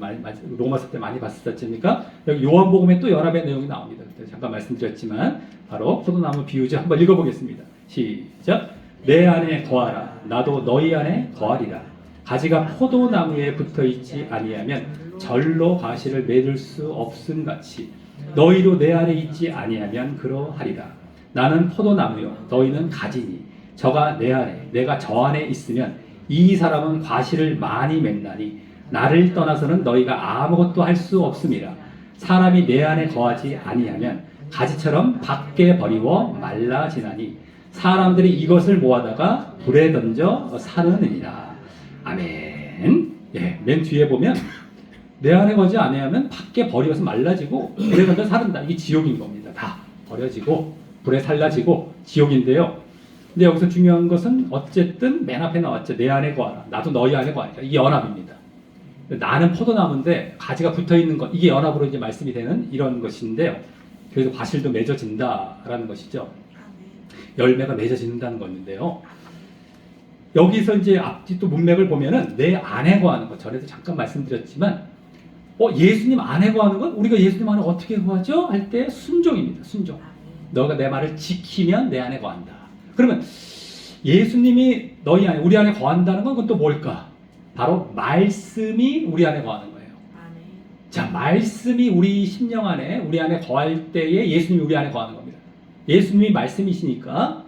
로마서 때 많이 봤었지 않습니까? 여기 요한복음에 또 연합의 내용이 나옵니다. 그때 잠깐 말씀드렸지만 바로 포도나무 비유죠. 한번 읽어보겠습니다. 시작. 내 안에 거하라. 나도 너희 안에 거하리라. 가지가 포도나무에 붙어있지 아니하면 절로 가시를 맺을 수 없음 같이 너희도 내 안에 있지 아니하면 그러하리라. 나는 포도나무요 너희는 가지니 저가 내 안에 내가 저 안에 있으면 이 사람은 과실을 많이 맺나니 나를 떠나서는 너희가 아무것도 할 수 없음이라. 사람이 내 안에 거하지 아니하면 가지처럼 밖에 버리워 말라지나니 사람들이 이것을 모아다가 불에 던져 사르느니라. 아멘. 맨 뒤에 보면 내 안에 거지 아니하면 밖에 버려서 말라지고 불에 던져 사른다. 이게 지옥인 겁니다. 다 버려지고 불에 살라지고 지옥인데요. 근데 여기서 중요한 것은 어쨌든 맨 앞에 나왔죠. 내 안에 거하라. 나도 너희 안에 거하리라. 이게 연합입니다. 나는 포도나무인데 가지가 붙어있는 것, 이게 연합으로 이제 말씀이 되는 이런 것인데요. 그래서 과실도 맺어진다라는 것이죠. 열매가 맺어진다는 건데요. 여기서 이제 앞뒤 또 문맥을 보면은 내 안에 거하는 것, 전에도 잠깐 말씀드렸지만, 예수님 안에 거하는 건 우리가 예수님 안에 어떻게 거하죠? 할 때 순종입니다. 순종. 너가 내 말을 지키면 내 안에 거한다. 그러면 예수님이 너희 안에, 우리 안에 거한다는 건 그건 또 뭘까? 바로 말씀이 우리 안에 거하는 거예요. 자, 말씀이 우리 심령 안에, 우리 안에 거할 때에 예수님이 우리 안에 거하는 겁니다. 예수님이 말씀이시니까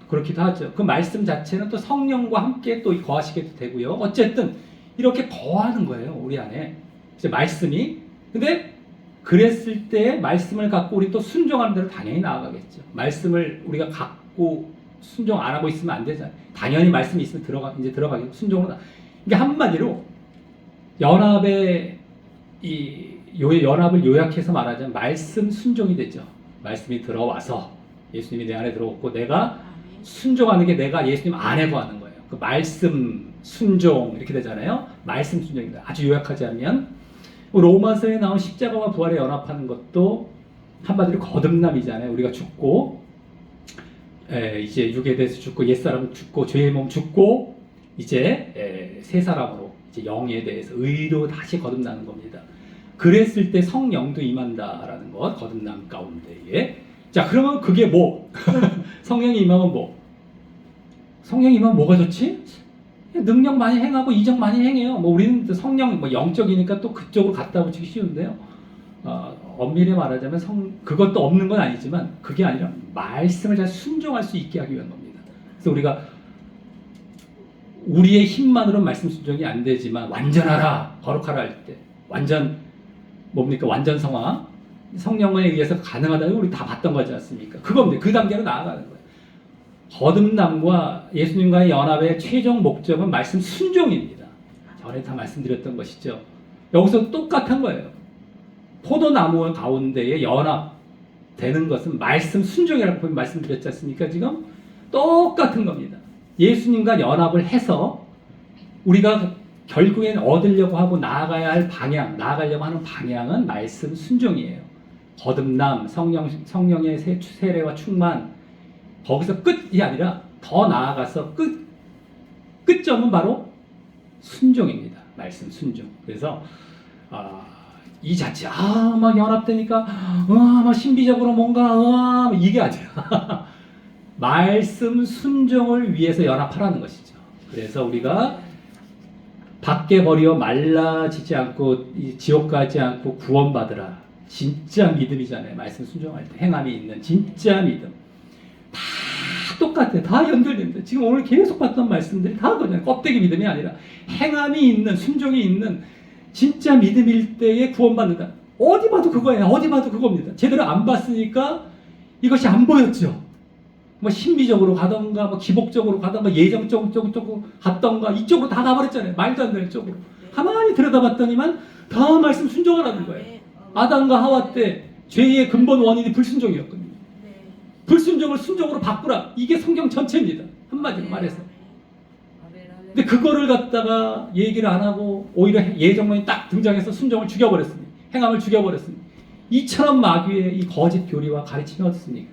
그렇기도 하죠. 그 말씀 자체는 또 성령과 함께 또 거하시게 되고요. 어쨌든 이렇게 거하는 거예요, 우리 안에. 이제 말씀이. 근데 그랬을 때 말씀을 갖고 우리 또 순종하는 대로 당연히 나아가겠죠. 말씀을 우리가 갖고 순종 안 하고 있으면 안 되잖아요. 당연히 말씀이 있으면 들어가겠죠. 순종은. 이게 한마디로 연합의 연합을 요약해서 말하자면 말씀 순종이 되죠. 말씀이 들어와서 예수님이 내 안에 들어왔고 내가 순종하는 게 내가 예수님 안에 거하는 거예요. 그 말씀 순종 이렇게 되잖아요. 말씀 순종입니다. 아주 요약하자면 로마서에 나온 십자가와 부활에 연합하는 것도 한마디로 거듭남이잖아요. 우리가 죽고 이제 육에 대해서 죽고 옛사람은 죽고 죄의 몸 죽고 이제 새 사람으로 이제 영에 대해서 의로 다시 거듭나는 겁니다. 그랬을 때 성령도 임한다라는 것, 거듭남 가운데에. 자, 그러면 그게 뭐? 성령이 임하면 뭐? 성령이 임하면 뭐가 좋지? 능력 많이 행하고 이적 많이 행해요. 뭐 우리는 성령 영적이니까 또 그쪽으로 갖다 붙이기 쉬운데요. 엄밀히 말하자면 그것도 없는 건 아니지만 그게 아니라 말씀을 잘 순종할 수 있게 하기 위한 겁니다. 그래서 우리가 우리의 힘만으로는 말씀 순종이 안 되지만 완전하라, 거룩하라 할 때 완전 뭡니까? 완전 성화, 성령에 의해서 가능하다고 우리 다 봤던 거지 않습니까? 그겁니다. 그 단계로 나아가는 거예요. 거듭남과 예수님과의 연합의 최종 목적은 말씀 순종입니다. 전에 다 말씀드렸던 것이죠. 여기서 똑같은 거예요. 포도나무 가운데에 연합되는 것은 말씀 순종이라고 말씀드렸지 않습니까? 지금 똑같은 겁니다. 예수님과 연합을 해서 우리가 결국엔 얻으려고 하고 나아가야 할 방향, 나아가려고 하는 방향은 말씀 순종이에요. 거듭남, 성령의 세례와 충만, 거기서 끝이 아니라 더 나아가서 끝점은 바로 순종입니다. 말씀 순종. 그래서 이 자체 막 연합되니까 막 신비적으로 뭔가 이게 아니라 말씀 순종을 위해서 연합하라는 것이죠. 그래서 우리가 밖에 버려 말라지지 않고 지옥 가지 않고 구원받으라. 진짜 믿음이잖아요. 말씀 순종할 때 행함이 있는 진짜 믿음. 다 똑같아요. 다 연결됩니다. 지금 오늘 계속 봤던 말씀들이 다 그냥 껍데기 믿음이 아니라 행함이 있는 순종이 있는 진짜 믿음일 때에 구원받는다. 어디 봐도 그거예요. 어디 봐도 그겁니다. 제대로 안 봤으니까 이것이 안 보였죠. 뭐 신비적으로 가던가 뭐 기복적으로 가던가 예정적으로 갔던가 이쪽으로 다 가버렸잖아요. 말도 안 되는 쪽으로. 가만히 들여다봤더니만 다 말씀 순종하라는 거예요. 아담과 하와 때 죄의 근본 원인이 불순종이었거든요. 불순종을 순종으로 바꾸라. 이게 성경 전체입니다. 한마디로 말해서. 근데 그거를 갖다가 얘기를 안 하고 오히려 예정론이 딱 등장해서 순종을 죽여버렸습니다. 행함을 죽여버렸습니다. 이처럼 마귀의 이 거짓 교리와 가르침이 어떻습니까?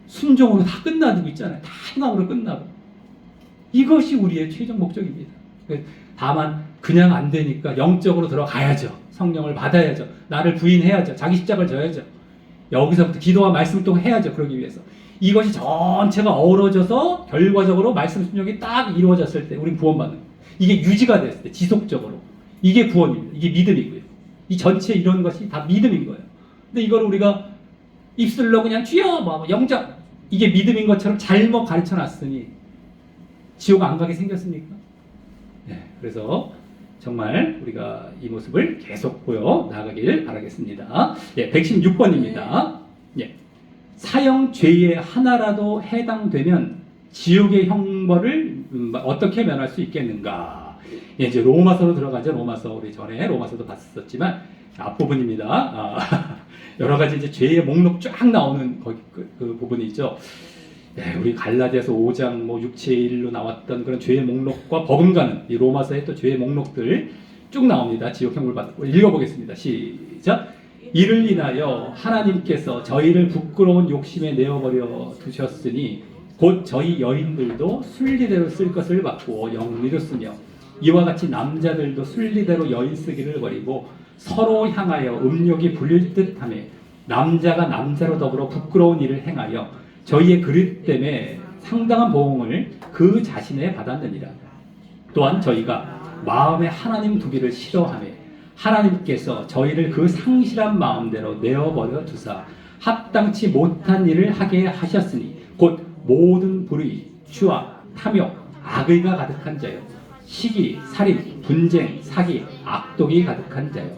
순종으로 다 끝나고 있잖아요. 다 행함으로 끝나고. 이것이 우리의 최종 목적입니다. 다만 그냥 안 되니까 영적으로 들어가야죠. 성령을 받아야죠. 나를 부인해야죠. 자기 십자가를 져야죠. 여기서부터 기도와 말씀을 또 해야죠. 그러기 위해서. 이것이 전체가 어우러져서 결과적으로 말씀 순종이 딱 이루어졌을 때 우리는 구원받는 거예요. 이게 유지가 됐을 때 지속적으로. 이게 구원입니다. 이게 믿음이고요. 이 전체 이런 것이 다 믿음인 거예요. 근데 이걸 우리가 입술로 그냥 주여 뭐 영적 이게 믿음인 것처럼 잘못 가르쳐 놨으니 지옥 안 가게 생겼습니까? 네, 그래서 정말 우리가 이 모습을 계속 보여 나가길 바라겠습니다. 예, 116번입니다. 예, 사형 죄의 하나라도 해당되면 지옥의 형벌을 어떻게 면할 수 있겠는가? 예, 이제 로마서로 들어가죠. 로마서 우리 전에 로마서도 봤었지만 앞부분입니다. 여러 가지 이제 죄의 목록 쫙 나오는 거기 그 부분이 있죠. 네, 우리 갈라디아서 5장 뭐 육체의 일로 나왔던 그런 죄의 목록과 버금가는 이 로마서의 또 죄의 목록들 쭉 나옵니다. 지옥 형벌 받고 읽어보겠습니다. 시작. 이를 인하여 하나님께서 저희를 부끄러운 욕심에 내어버려 두셨으니 곧 저희 여인들도 순리대로 쓸 것을 받고 영리로 쓰며 이와 같이 남자들도 순리대로 여인 쓰기를 버리고 서로 향하여 음욕이 불릴 듯하며 남자가 남자로 더불어 부끄러운 일을 행하여 저희의 그릇 때문에 상당한 보응을 그 자신에 받았느니라. 또한 저희가 마음에 하나님 두기를 싫어하며 하나님께서 저희를 그 상실한 마음대로 내어버려 두사 합당치 못한 일을 하게 하셨으니 곧 모든 불의, 추악, 탐욕, 악의가 가득한 자요 시기, 살인, 분쟁, 사기, 악독이 가득한 자요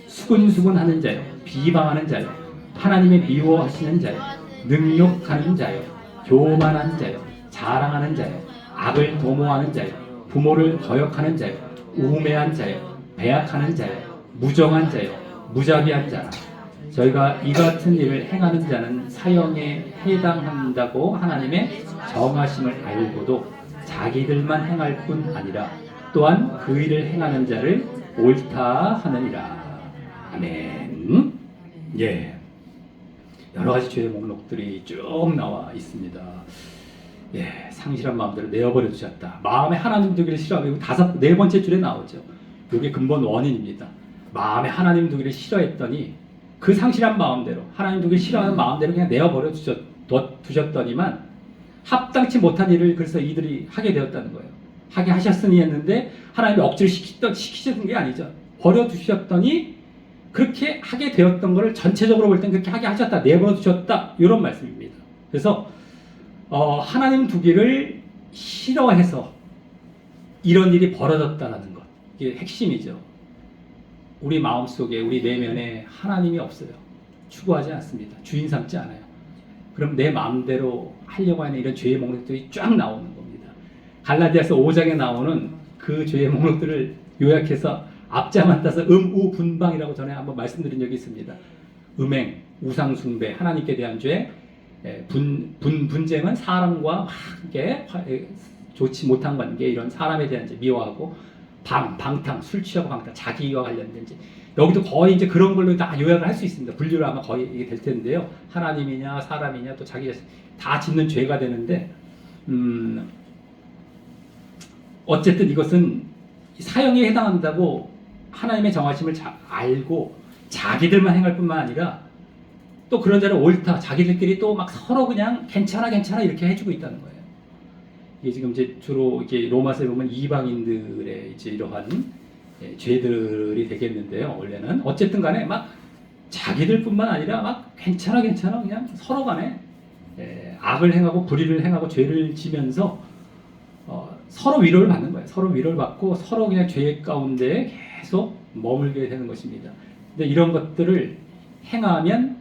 수근수근하는 자요 비방하는 자요 하나님의 미워하시는 자요 능욕하는 자요 교만한 자요 자랑하는 자요 악을 도모하는 자요 부모를 거역하는 자요 우매한 자요 배약하는 자요 무정한 자요 무자비한 자라. 저희가 이 같은 일을 행하는 자는 사형에 해당한다고 하나님의 정하심을 알고도 자기들만 행할 뿐 아니라 또한 그 일을 행하는 자를 옳다 하느니라. 아멘. 예. 여러 가지 죄의 목록들이 쭉 나와 있습니다. 예, 상실한 마음대로 내어버려 두셨다. 마음에 하나님 두기를 싫어하고 네 번째 줄에 나오죠. 이게 근본 원인입니다. 마음에 하나님 두기를 싫어했더니 그 상실한 마음대로 하나님 두기를 싫어하는 마음대로 그냥 내어버려 두셨더니만 합당치 못한 일을 그래서 이들이 하게 되었다는 거예요. 하게 하셨으니 했는데 하나님이 억지로 시키셨던 게 아니죠. 버려 두셨더니 그렇게 하게 되었던 것을 전체적으로 볼 땐 그렇게 하게 하셨다, 내버려 두셨다 이런 말씀입니다. 그래서 하나님 두기를 싫어해서 이런 일이 벌어졌다는 것, 이게 핵심이죠. 우리 마음속에 우리 내면에 하나님이 없어요. 추구하지 않습니다. 주인 삼지 않아요. 그럼 내 마음대로 하려고 하는 이런 죄의 목록들이 쫙 나오는 겁니다. 갈라디아서 5장에 나오는 그 죄의 목록들을 요약해서 앞자만 따서 우, 분방이라고 전에 한번 말씀드린 적이 있습니다. 음행, 우상숭배, 하나님께 대한 죄, 분쟁은 사람과 막 이게 좋지 못한 관계, 이런 사람에 대한 이제 미워하고 방탕, 술 취하고 방탕, 자기와 관련된 이제 여기도 거의 이제 그런 걸로 다 요약을 할 수 있습니다. 분류를 아마 거의 이게 될 텐데요. 하나님이냐 사람이냐 또 자기 자신 다 짓는 죄가 되는데 어쨌든 이것은 사형에 해당한다고 하나님의 정하심을 알고 자기들만 행할 뿐만 아니라 또 그런 자를 옳다, 자기들끼리 또 막 서로 그냥 괜찮아 이렇게 해주고 있다는 거예요. 이게 지금 이제 주로 이렇게 로마서에 보면 이방인들의 이제 이러한 죄들이 되겠는데요. 원래는 어쨌든 간에 막 자기들뿐만 아니라 막 괜찮아 그냥 서로 간에 악을 행하고 불의를 행하고 죄를 지면서 서로 위로를 받는 거예요. 서로 위로를 받고 서로 그냥 죄 가운데 계속 머물게 되는 것입니다. 근데 이런 것들을 행하면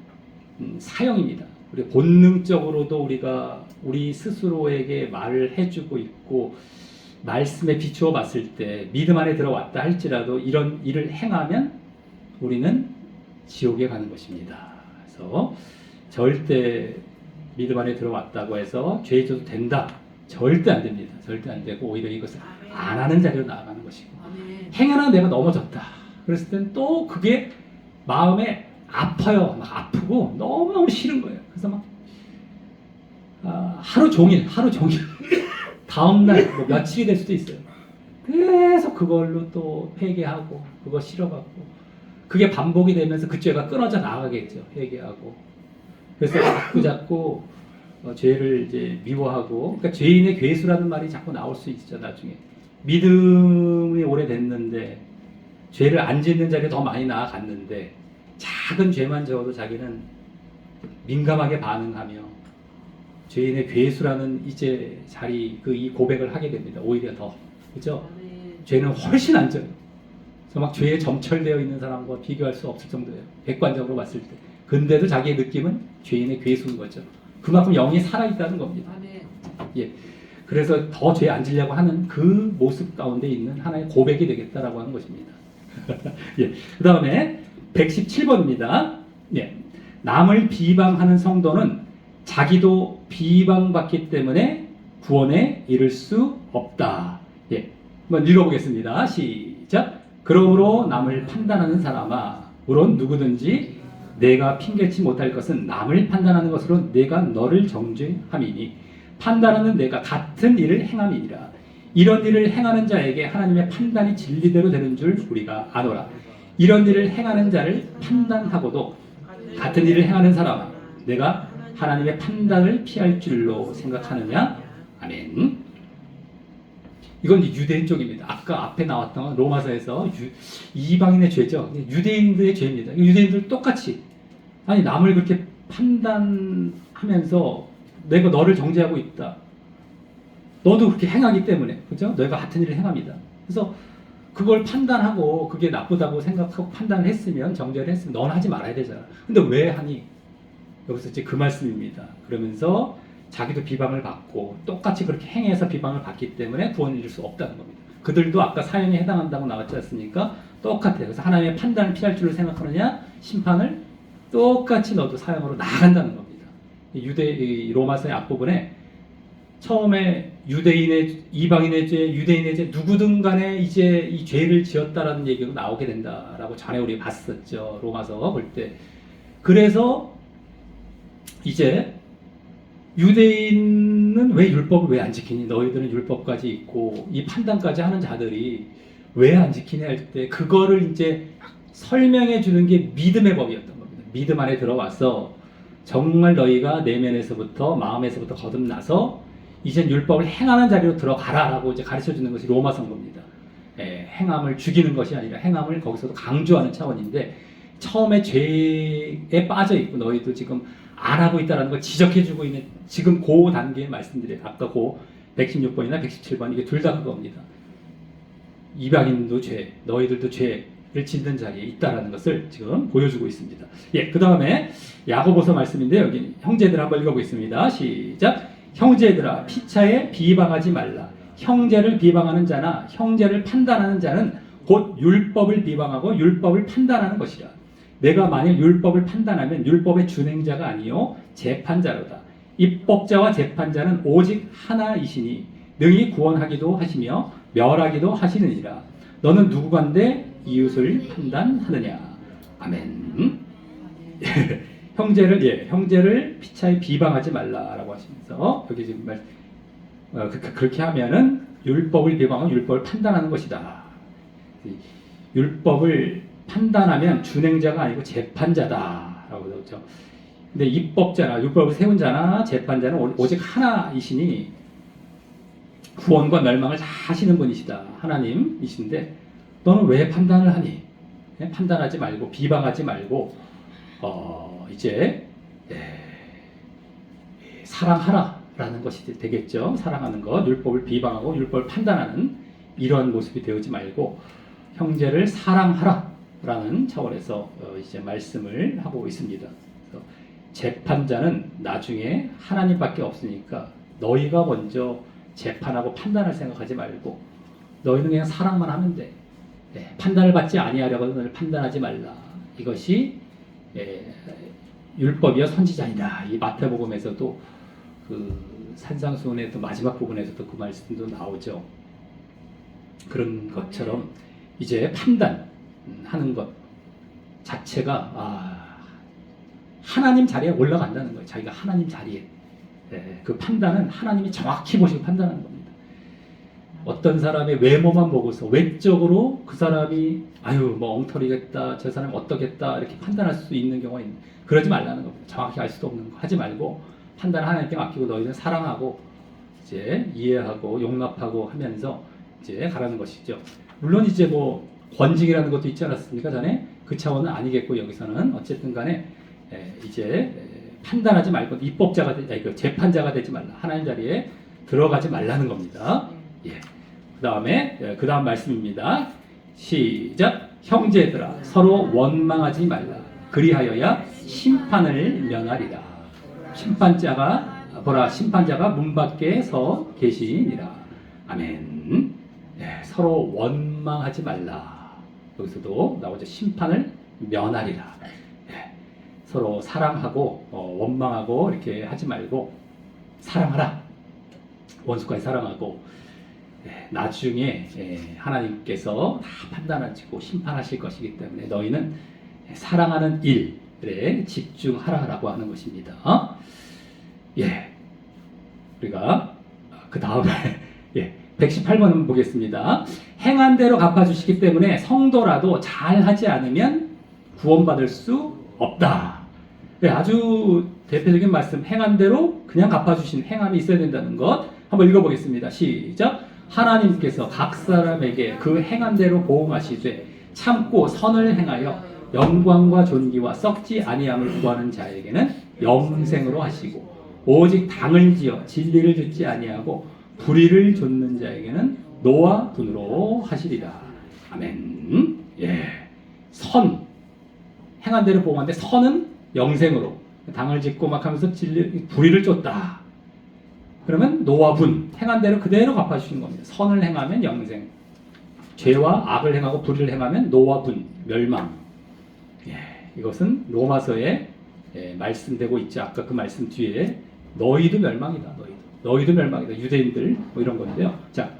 사형입니다. 우리 본능적으로도 우리가 우리 스스로에게 말을 해주고 있고 말씀에 비추어 봤을 때 믿음 안에 들어왔다 할지라도 이런 일을 행하면 우리는 지옥에 가는 것입니다. 그래서 절대 믿음 안에 들어왔다고 해서 죄 져도 된다. 절대 안 됩니다. 절대 안 되고 오히려 이것을 안 하는 자리로 나아가는 것이고 행여나 내가 넘어졌다. 그랬을 땐 또 그게 마음에 아파요. 막 아프고 너무너무 싫은 거예요. 그래서 막 하루 종일 다음날 뭐 며칠이 될 수도 있어요. 계속 그걸로 또 회개하고 그거 싫어갖고 그게 반복이 되면서 그 죄가 끊어져 나가겠죠. 회개하고 그래서 자꾸 죄를 이제 미워하고 그러니까 죄인의 괴수라는 말이 자꾸 나올 수 있죠. 나중에 믿음이 오래됐는데 죄를 안 짓는 자리에 더 많이 나아갔는데 작은 죄만 지어도 자기는 민감하게 반응하며 죄인의 괴수라는 이제 자리 이 고백을 하게 됩니다. 오히려 더 그죠? 죄는 훨씬 안 져요. 그래서 막 죄에 점철되어 있는 사람과 비교할 수 없을 정도예요. 객관적으로 봤을 때. 근데도 자기의 느낌은 죄인의 괴수인 거죠. 그만큼 영이 살아있다는 겁니다. 예. 그래서 더 죄 안 지려고 하는 그 모습 가운데 있는 하나의 고백이 되겠다라고 하는 것입니다. 예. 그 다음에 117번입니다. 예. 남을 비방하는 성도는 자기도 비방받기 때문에 구원에 이를 수 없다. 예. 한번 읽어보겠습니다. 시작. 그러므로 남을 판단하는 사람아, 물론 누구든지 내가 핑계치 못할 것은 남을 판단하는 것으로 내가 너를 정죄함이니 판단하는 내가 같은 일을 행함이니라. 이런 일을 행하는 자에게 하나님의 판단이 진리대로 되는 줄 우리가 아노라. 이런 일을 행하는 자를 판단하고도 같은 일을 행하는 사람아, 내가 하나님의 판단을 피할 줄로 생각하느냐? 아멘. 이건 유대인 쪽입니다. 아까 앞에 나왔던 로마서에서 이방인의 죄죠. 유대인들의 죄입니다. 유대인들 똑같이 아니 남을 그렇게 판단하면서 내가 너를 정죄하고 있다. 너도 그렇게 행하기 때문에 그죠? 너희가 같은 일을 행합니다. 그래서 그걸 판단하고 그게 나쁘다고 생각하고 판단을 했으면 정죄를 했으면 넌 하지 말아야 되잖아. 근데 왜 하니? 여기서 이제 그 말씀입니다. 그러면서 자기도 비방을 받고 똑같이 그렇게 행해서 비방을 받기 때문에 구원을 이룰 수 없다는 겁니다. 그들도 아까 사형에 해당한다고 나왔지 않습니까? 똑같아요. 그래서 하나님의 판단을 피할 줄로 생각하느냐? 심판을 똑같이 너도 사형으로 나간다는 겁니다. 로마서의 앞부분에 처음에 유대인의 이방인의 죄, 유대인의 죄 누구든 간에 이제 이 죄를 지었다라는 얘기가 나오게 된다라고 전에 우리 봤었죠. 로마서 볼 때. 그래서 이제 유대인은 왜 율법을 왜 안 지키니? 너희들은 율법까지 있고 이 판단까지 하는 자들이 왜 안 지키냐 할 때 그거를 이제 설명해 주는 게 믿음의 법이었던 겁니다. 믿음 안에 들어와서 정말 너희가 내면에서부터 마음에서부터 거듭나서 이젠 율법을 행하는 자리로 들어가라라고 이제 가르쳐 주는 것이 로마서인 겁니다. 행함을 죽이는 것이 아니라 행함을 거기서도 강조하는 차원인데 처음에 죄에 빠져 있고 너희도 지금 안 하고 있다는 걸 지적해주고 있는 지금 그 단계의 말씀들이에요. 아까 그 116번이나 117번 이게 둘 다 그겁니다. 이방인도 죄, 너희들도 죄를 짓는 자리에 있다라는 것을 지금 보여주고 있습니다. 예, 그 다음에 야고보서 말씀인데 여기 형제들 한번 읽어보겠습니다. 시작. 형제들아 피차에 비방하지 말라. 형제를 비방하는 자나 형제를 판단하는 자는 곧 율법을 비방하고 율법을 판단하는 것이라. 내가 만일 율법을 판단하면 율법의 준행자가 아니요 재판자로다. 입법자와 재판자는 오직 하나이시니 능히 구원하기도 하시며 멸하기도 하시느니라. 너는 누구간데 이웃을 판단하느냐. 아멘. 형제를 피차에 비방하지 말라라고 하시면서 여기 지금 그렇게 하면은 율법을 비방하고 율법을 판단하는 것이다. 율법을 판단하면 준행자가 아니고 재판자다라고 그러죠. 근데 입법자나 율법을 세운 자나 재판자는 오직 하나이시니 구원과 멸망을 다 하시는 분이시다. 하나님이신데 너는 왜 판단을 하니? 판단하지 말고 비방하지 말고 이제 사랑하라라는 것이 되겠죠. 사랑하는 것, 율법을 비방하고 율법을 판단하는 이러한 모습이 되지 말고 형제를 사랑하라라는 차원에서 이제 말씀을 하고 있습니다. 그래서 재판자는 나중에 하나님밖에 없으니까 너희가 먼저 재판하고 판단할 생각하지 말고 너희는 그냥 사랑만 하면 돼. 판단을 받지 아니하려거든 판단하지 말라. 이것이 율법이여 선지자이다. 이 마태복음에서도 그 산상수훈의 또 마지막 부분에서도 그 말씀도 나오죠. 그런 것처럼 이제 판단하는 것 자체가 하나님 자리에 올라간다는 거예요. 자기가 하나님 자리에 그 판단은 하나님이 정확히 보시고 판단하는 겁니다. 어떤 사람의 외모만 보고서 외적으로 그 사람이 뭐 엉터리겠다, 저 사람이 어떠겠다 이렇게 판단할 수 있는 경우가 있는. 그러지 말라는 겁니다. 정확히 알 수도 없는 거 하지 말고 판단을 하나님께 맡기고 너희는 사랑하고 이제 이해하고 용납하고 하면서 이제 가라는 것이죠. 물론 이제 뭐 권징이라는 것도 있지 않았습니까? 전에 그 차원은 아니겠고 여기서는 어쨌든 간에 이제 판단하지 말고 입법자가 재판자가 되지 말라. 하나님 자리에 들어가지 말라는 겁니다. 그 다음 말씀입니다. 시작. 형제들아 서로 원망하지 말라. 그리하여야 심판을 면하리라. 심판자가 문 밖에 서 계시니라. 아멘. 서로 원망하지 말라. 여기서도 나오죠. 심판을 면하리라. 서로 사랑하고 원망하고 이렇게 하지 말고 사랑하라. 원수까지 사랑하고 나중에 하나님께서 다 판단하시고 심판하실 것이기 때문에 너희는 사랑하는 일에 집중하라라고 하는 것입니다. 우리가 그 다음에 118번 보겠습니다. 행한 대로 갚아주시기 때문에 성도라도 잘하지 않으면 구원받을 수 없다. 아주 대표적인 말씀, 행한 대로 그냥 갚아주신 행함이 있어야 된다는 것 한번 읽어보겠습니다. 시작. 하나님께서 각 사람에게 그 행한 대로 보응하시되 참고 선을 행하여 영광과 존귀와 썩지 아니함을 구하는 자에게는 영생으로 하시고 오직 당을 지어 진리를 듣지 아니하고 불의를 좇는 자에게는 노와 분으로 하시리라. 아멘. 선 행한 대로 보응하는데 선은 영생으로 당을 짓고 막 하면서 불의를 쫓다. 그러면 노와 분 행한 대로 그대로 갚아주시는 겁니다. 선을 행하면 영생, 죄와 악을 행하고 불의를 행하면 노와 분, 멸망. 이것은 로마서에 말씀되고 있죠. 아까 그 말씀 뒤에 너희도 멸망이다. 너희도 멸망이다. 유대인들 뭐 이런 건데요. 자,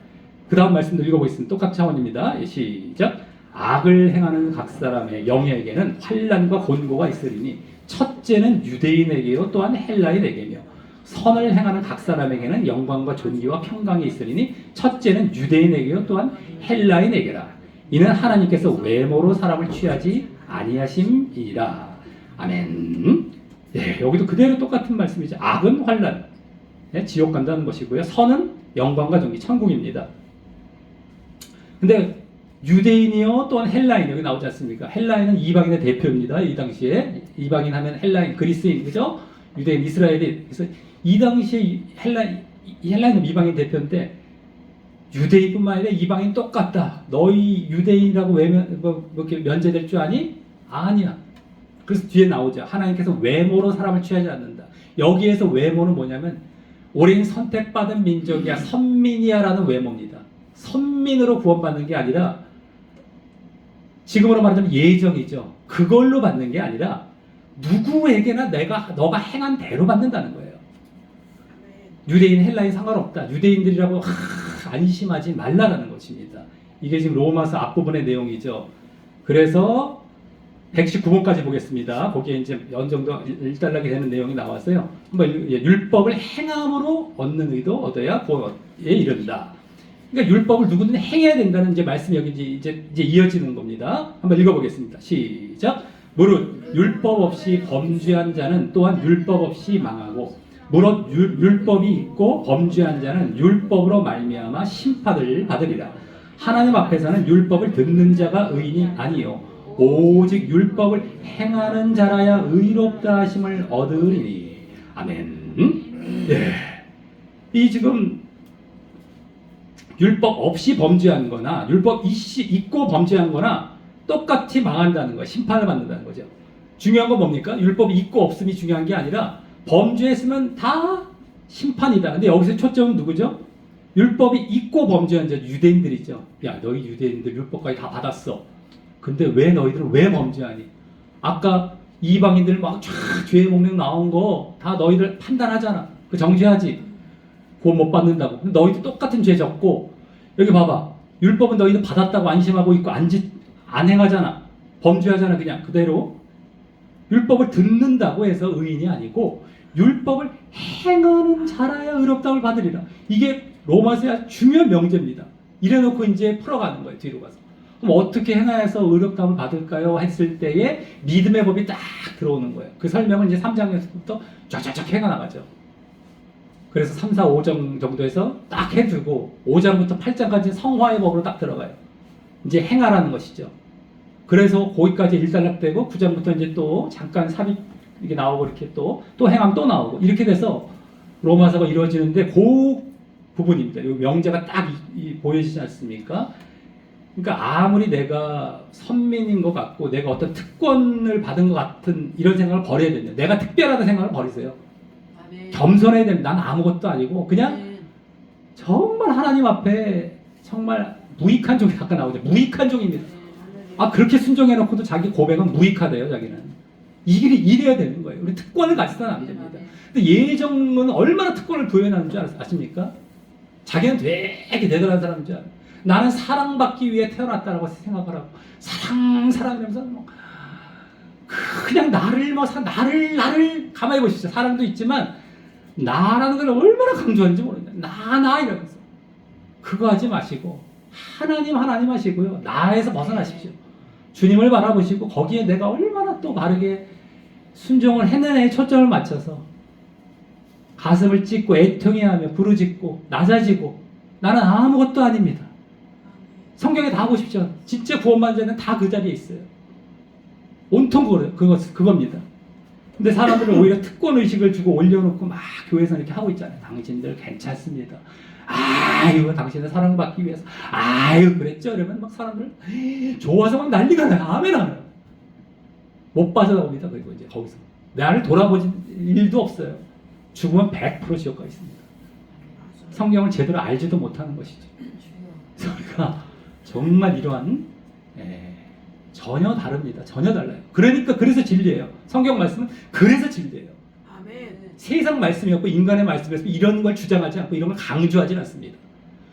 그 다음 말씀도 읽어보겠습니다. 똑같은 차원입니다. 시작. 악을 행하는 각 사람의 영에게는 환난과 곤고가 있으리니 첫째는 유대인에게요 또한 헬라인에게며 선을 행하는 각 사람에게는 영광과 존귀와 평강이 있으리니 첫째는 유대인에게요 또한 헬라인에게라. 이는 하나님께서 외모로 사람을 취하지 아니하심이라. 아멘. 여기도 그대로 똑같은 말씀이죠. 악은 환난, 지옥 간다는 것이고요. 선은 영광과 존귀, 천국입니다. 근데 유대인이요 또한 헬라인 여기 나오지 않습니까? 헬라인은 이방인의 대표입니다. 이 당시에 이방인 하면 헬라인, 그리스인, 그죠? 유대인, 이스라엘이. 그래서 이 당시에 헬라인은 이방인 대표인데 유대인뿐만 아니라 이방인 똑같다. 너희 유대인이라고 면제될 줄 아니? 아니야. 그래서 뒤에 나오죠. 하나님께서 외모로 사람을 취하지 않는다. 여기에서 외모는 뭐냐면 우린 선택받은 민족이야, 선민이야라는 외모입니다. 선민으로 구원받는 게 아니라 지금으로 말하자면 예정이죠. 그걸로 받는 게 아니라 누구에게나 너가 행한 대로 받는다는 거예요. 유대인 헬라인 상관없다. 유대인들이라고 안심하지 말라라는 것입니다. 이게 지금 로마서 앞부분의 내용이죠. 그래서 119번까지 보겠습니다. 거기에 이제 어느 정도 일단락이 되는 내용이 나왔어요. 한번 율법을 행함으로 얻는 의도 얻어야 구원에 이른다. 그러니까 율법을 누구든 행해야 된다는 이제 말씀이 여기 이제 이어지는 겁니다. 한번 읽어보겠습니다. 시작. 무릇 율법 없이 범죄한 자는 또한 율법 없이 망하고 무릇 율법이 있고 범죄한 자는 율법으로 말미암아 심판을 받으리라. 하나님 앞에서는 율법을 듣는 자가 의인이 아니요 오직 율법을 행하는 자라야 의롭다 하심을 얻으리니. 아멘. 네. 이 지금 율법 없이 범죄한 거나 율법 있고 범죄한 거나 똑같이 망한다는 거예요. 심판을 받는다는 거죠. 중요한 건 뭡니까? 율법이 있고 없음이 중요한 게 아니라 범죄했으면 다 심판이다. 근데 여기서 초점은 누구죠? 율법이 있고 범죄한 자 유대인들이죠. 야, 너희 유대인들 율법까지 다 받았어. 근데 왜 너희들은 왜 범죄하니? 아까 이방인들 막 쫙 죄의 목록 나온 거 다 너희들 판단하잖아. 그 정죄하지. 구원 못 받는다고. 근데 너희도 똑같은 죄 졌고 여기 봐봐. 율법은 너희들 받았다고 안심하고 있고 안 행하잖아. 범죄하잖아. 그냥 그대로. 율법을 듣는다고 해서 의인이 아니고 율법을 행하는 자라야 의롭다움을 받으리라. 이게 로마서의 중요한 명제입니다. 이래놓고 이제 풀어가는 거예요. 뒤로 가서. 그럼 어떻게 행하여서 의롭다움을 받을까요? 했을 때에 믿음의 법이 딱 들어오는 거예요. 그 설명을 이제 3장에서부터 쫙쫙쫙 해나가죠. 그래서 3, 4, 5장 정도에서 딱 해주고 5장부터 8장까지 성화의 법으로 딱 들어가요. 이제 행하라는 것이죠. 그래서 거기까지 일단락되고 9장부터 이제 또 잠깐 삽입 이게 나오고 이렇게 또 행함 또 나오고 이렇게 돼서 로마서가 이루어지는데 그 부분입니다. 이 명제가 딱 보여지지 않습니까? 그러니까 아무리 내가 선민인 것 같고 내가 어떤 특권을 받은 것 같은 이런 생각을 버려야 됩니다. 내가 특별하다는 생각을 버리세요. 아멘. 겸손해야 됩니다. 난 아무것도 아니고 그냥 아멘. 정말 하나님 앞에 정말 무익한 종이 아까 나오죠. 무익한 종입니다. 아 그렇게 순종해놓고도 자기 고백은 무익하대요. 자기는 이 길이 이래야 되는 거예요. 우리 특권을 가지서는 안 됩니다. 근데 예정은 얼마나 특권을 부여하는 줄 아십니까? 자기는 되게 대단한 사람인 줄 알아요. 나는 사랑받기 위해 태어났다라고 생각을 하고 사랑이라면서 뭐 그냥 나를 가만히 보시죠. 사랑도 있지만 나라는 걸 얼마나 강조하는지 모르겠네. 나 이러면서 그거 하지 마시고 하나님 하시고요. 나에서 벗어나십시오. 주님을 바라보시고 거기에 내가 얼마나 또 바르게 순종을 했느냐에 초점을 맞춰서 가슴을 찢고 애통해하며 부르짖고 낮아지고 나는 아무것도 아닙니다. 성경에 다 보십시오. 진짜 구원받은 자는 다 그 자리에 있어요. 온통 그겁니다. 근데 사람들은 오히려 특권의식을 주고 올려놓고 막 교회에서 이렇게 하고 있잖아요. 당신들 괜찮습니다. 아이고 당신은 사랑받기 위해서 아이고 그랬죠. 그러면 막 사람들 좋아서 막 난리가 나요. 아멘 하면 못 빠져나옵니다. 그리고 이제 거기서 나를 돌아보진 일도 없어요. 죽으면 100% 지옥가 있습니다. 성경을 제대로 알지도 못하는 것이죠. 우리가 정말 이러한 전혀 다릅니다. 전혀 달라요. 그러니까 그래서 진리예요. 성경 말씀은 그래서 진리예요. 아멘. 세상 말씀이었고 인간의 말씀에서 이런 걸 주장하지 않고 이런 걸 강조하지 않습니다.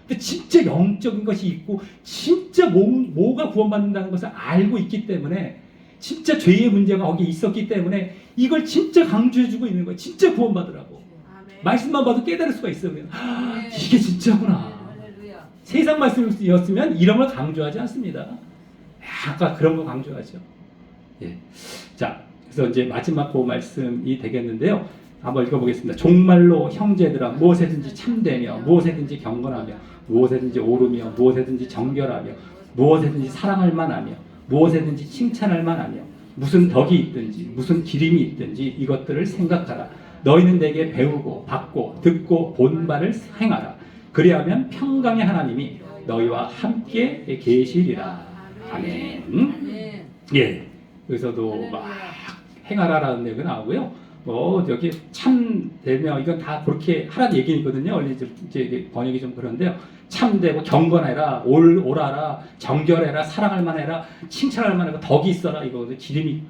근데 진짜 영적인 것이 있고 진짜 뭐가 구원받는다는 것을 알고 있기 때문에 진짜 죄의 문제가 거기에 있었기 때문에 이걸 진짜 강조해주고 있는 거예요. 진짜 구원받으라고. 아멘. 말씀만 봐도 깨달을 수가 있어요. 이게 진짜구나. 세상 말씀이었으면 이런 걸 강조하지 않습니다. 아까 그런 거 강조하죠. 예. 자, 그래서 이제 마지막 그 말씀이 되겠는데요. 한번 읽어보겠습니다. 종말로 형제들아 무엇에든지 참되며 무엇에든지 경건하며 무엇에든지 오르며 무엇에든지 정결하며 무엇에든지 사랑할 만하며 무엇에든지 칭찬할 만하며 무슨 덕이 있든지 무슨 기림이 있든지 이것들을 생각하라. 너희는 내게 배우고 받고 듣고 본 바를 행하라. 그리하면 평강의 하나님이 너희와 함께 계시리라. 아멘. 예. 여기서도 막 행하라라는 내용이 나오고요. 여기 참되며 이건 다 그렇게 하라는 얘기거든요. 원래 이제 번역이 좀 그런데요. 참되고 경건해라, 오라라, 정결해라, 사랑할 만해라, 칭찬할 만해라, 덕이 있어라. 이거 기름이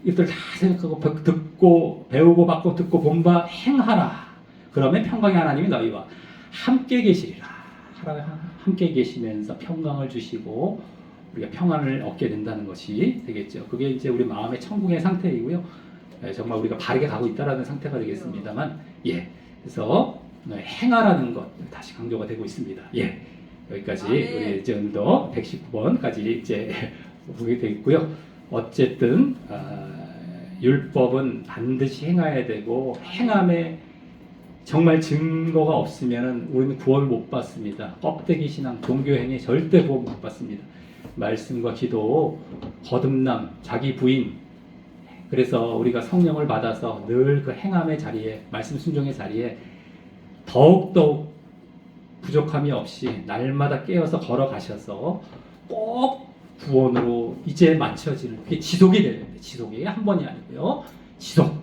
이것들 다 생각하고 듣고 배우고 받고 듣고 본바 행하라. 그러면 평강의 하나님이 너희와 함께 계시리라. 함께 계시면서 평강을 주시고 우리가 평안을 얻게 된다는 것이 되겠죠. 그게 이제 우리 마음의 천국의 상태이고요. 정말 우리가 바르게 가고 있다라는 상태가 되겠습니다만, 그래서 행하라는 것 다시 강조가 되고 있습니다. 여기까지 우리 이제 오늘도 119번까지 이제 보게 되어 있고요. 어쨌든 율법은 반드시 행해야 되고 행함에 정말 증거가 없으면 우리는 구원을 못 받습니다. 껍데기 신앙, 종교행위 절대 구원 못 받습니다. 말씀과 기도, 거듭남, 자기 부인. 그래서 우리가 성령을 받아서 늘 그 행함의 자리에, 말씀 순종의 자리에 더욱더욱 부족함이 없이 날마다 깨어서 걸어가셔서 꼭 구원으로 이제 맞춰지는, 그게 지속이 되는데, 지속이 한 번이 아니고요. 지속.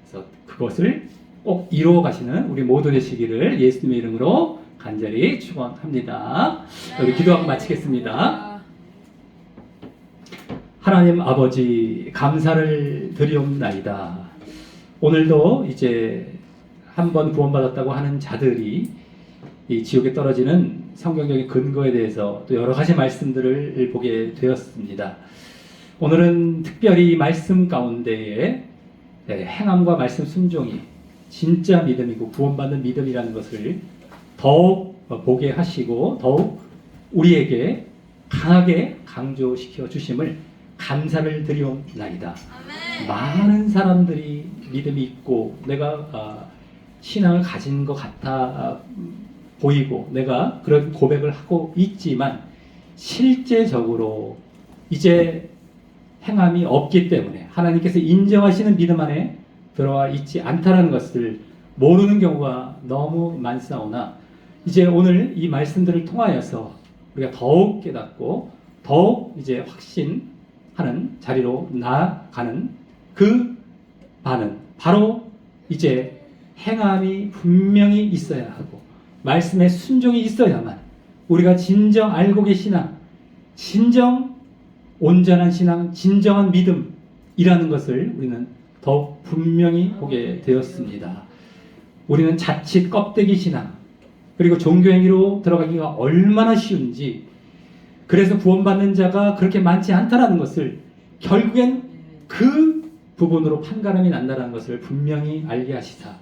그래서 그것을 꼭 이루어 가시는 우리 모두 되시기를 예수님의 이름으로 간절히 축원합니다. 우리 기도하고 마치겠습니다. 하나님 아버지, 감사를 드리옵나이다. 오늘도 이제 한 번 구원받았다고 하는 자들이 이 지옥에 떨어지는 성경적인 근거에 대해서 또 여러 가지 말씀들을 보게 되었습니다. 오늘은 특별히 말씀 가운데에 행함과 말씀 순종이 진짜 믿음이고 구원받는 믿음이라는 것을 더욱 보게 하시고 더욱 우리에게 강하게 강조시켜 주심을 감사를 드리옵나이다. 많은 사람들이 믿음이 있고 내가 신앙을 가진 것 같아 보이고 내가 그런 고백을 하고 있지만 실제적으로 이제 행함이 없기 때문에 하나님께서 인정하시는 믿음 안에 들어와 있지 않다는 것을 모르는 경우가 너무 많사오나 이제 오늘 이 말씀들을 통하여서 우리가 더욱 깨닫고 더욱 이제 확신하는 자리로 나아가는 그 반은 바로 이제 행함이 분명히 있어야 하고 말씀에 순종이 있어야만 우리가 진정 알고 계시나 진정 온전한 신앙, 진정한 믿음이라는 것을 우리는 더욱 분명히 보게 되었습니다. 우리는 자칫 껍데기 신앙 그리고 종교행위로 들어가기가 얼마나 쉬운지 그래서 구원받는 자가 그렇게 많지 않다는 것을 결국엔 그 부분으로 판가름이 난다는 것을 분명히 알게 하시사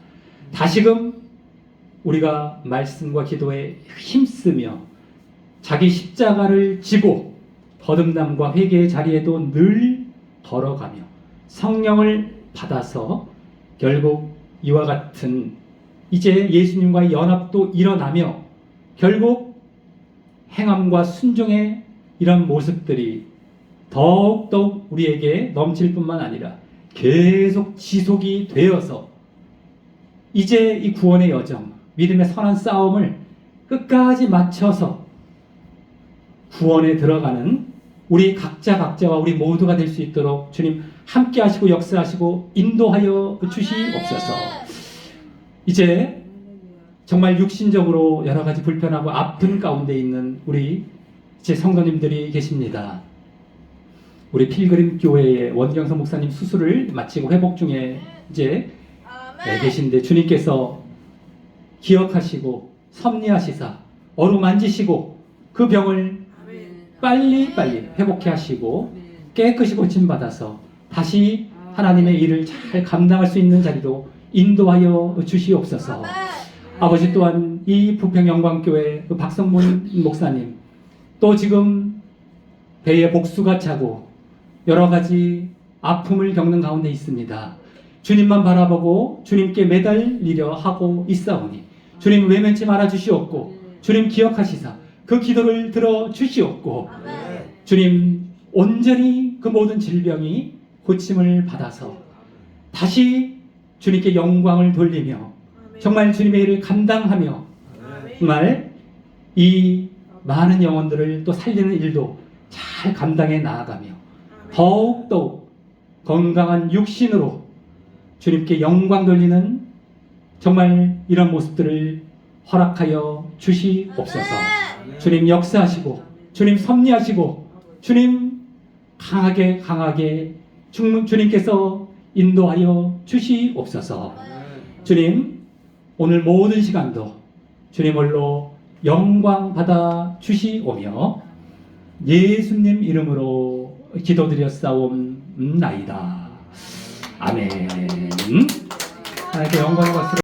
다시금 우리가 말씀과 기도에 힘쓰며 자기 십자가를 지고 거듭남과 회개의 자리에도 늘 걸어가며 성령을 받아서 결국 이와 같은 이제 예수님과의 연합도 일어나며 결국 행함과 순종의 이런 모습들이 더욱더욱 우리에게 넘칠 뿐만 아니라 계속 지속이 되어서 이제 이 구원의 여정, 믿음의 선한 싸움을 끝까지 마쳐서 구원에 들어가는 우리 각자와 우리 모두가 될 수 있도록 주님 함께 하시고 역사하시고 인도하여 주시옵소서. 이제 정말 육신적으로 여러 가지 불편하고 아픈 가운데 있는 우리 제 성도님들이 계십니다. 우리 필그림 교회의 원경선 목사님 수술을 마치고 회복 중에 이제 계신데 주님께서 기억하시고 섭리하시사 어루만지시고 그 병을 빨리 회복해 하시고 깨끗이 고침받아서 다시 하나님의 일을 잘 감당할 수 있는 자리로 인도하여 주시옵소서. 아버지 또한 이 부평영광교회 그 박성문 목사님 또 지금 배에 복수가 차고 여러 가지 아픔을 겪는 가운데 있습니다. 주님만 바라보고 주님께 매달리려 하고 있사오니 주님 외면치 말아 주시옵고 주님 기억하시사 그 기도를 들어 주시옵고 주님 온전히 그 모든 질병이 고침을 받아서 다시 주님께 영광을 돌리며 정말 주님의 일을 감당하며 정말 이 많은 영혼들을 또 살리는 일도 잘 감당해 나아가며 더욱더욱 건강한 육신으로 주님께 영광 돌리는 정말 이런 모습들을 허락하여 주시옵소서. 주님 역사하시고 주님 섭리하시고 주님 강하게 주님께서 인도하여 주시옵소서. 주님 오늘 모든 시간도 주님 홀로 영광 받아 주시오며 예수님 이름으로 기도드렸사옵나이다. 아멘. 하나님께 영광의 박수를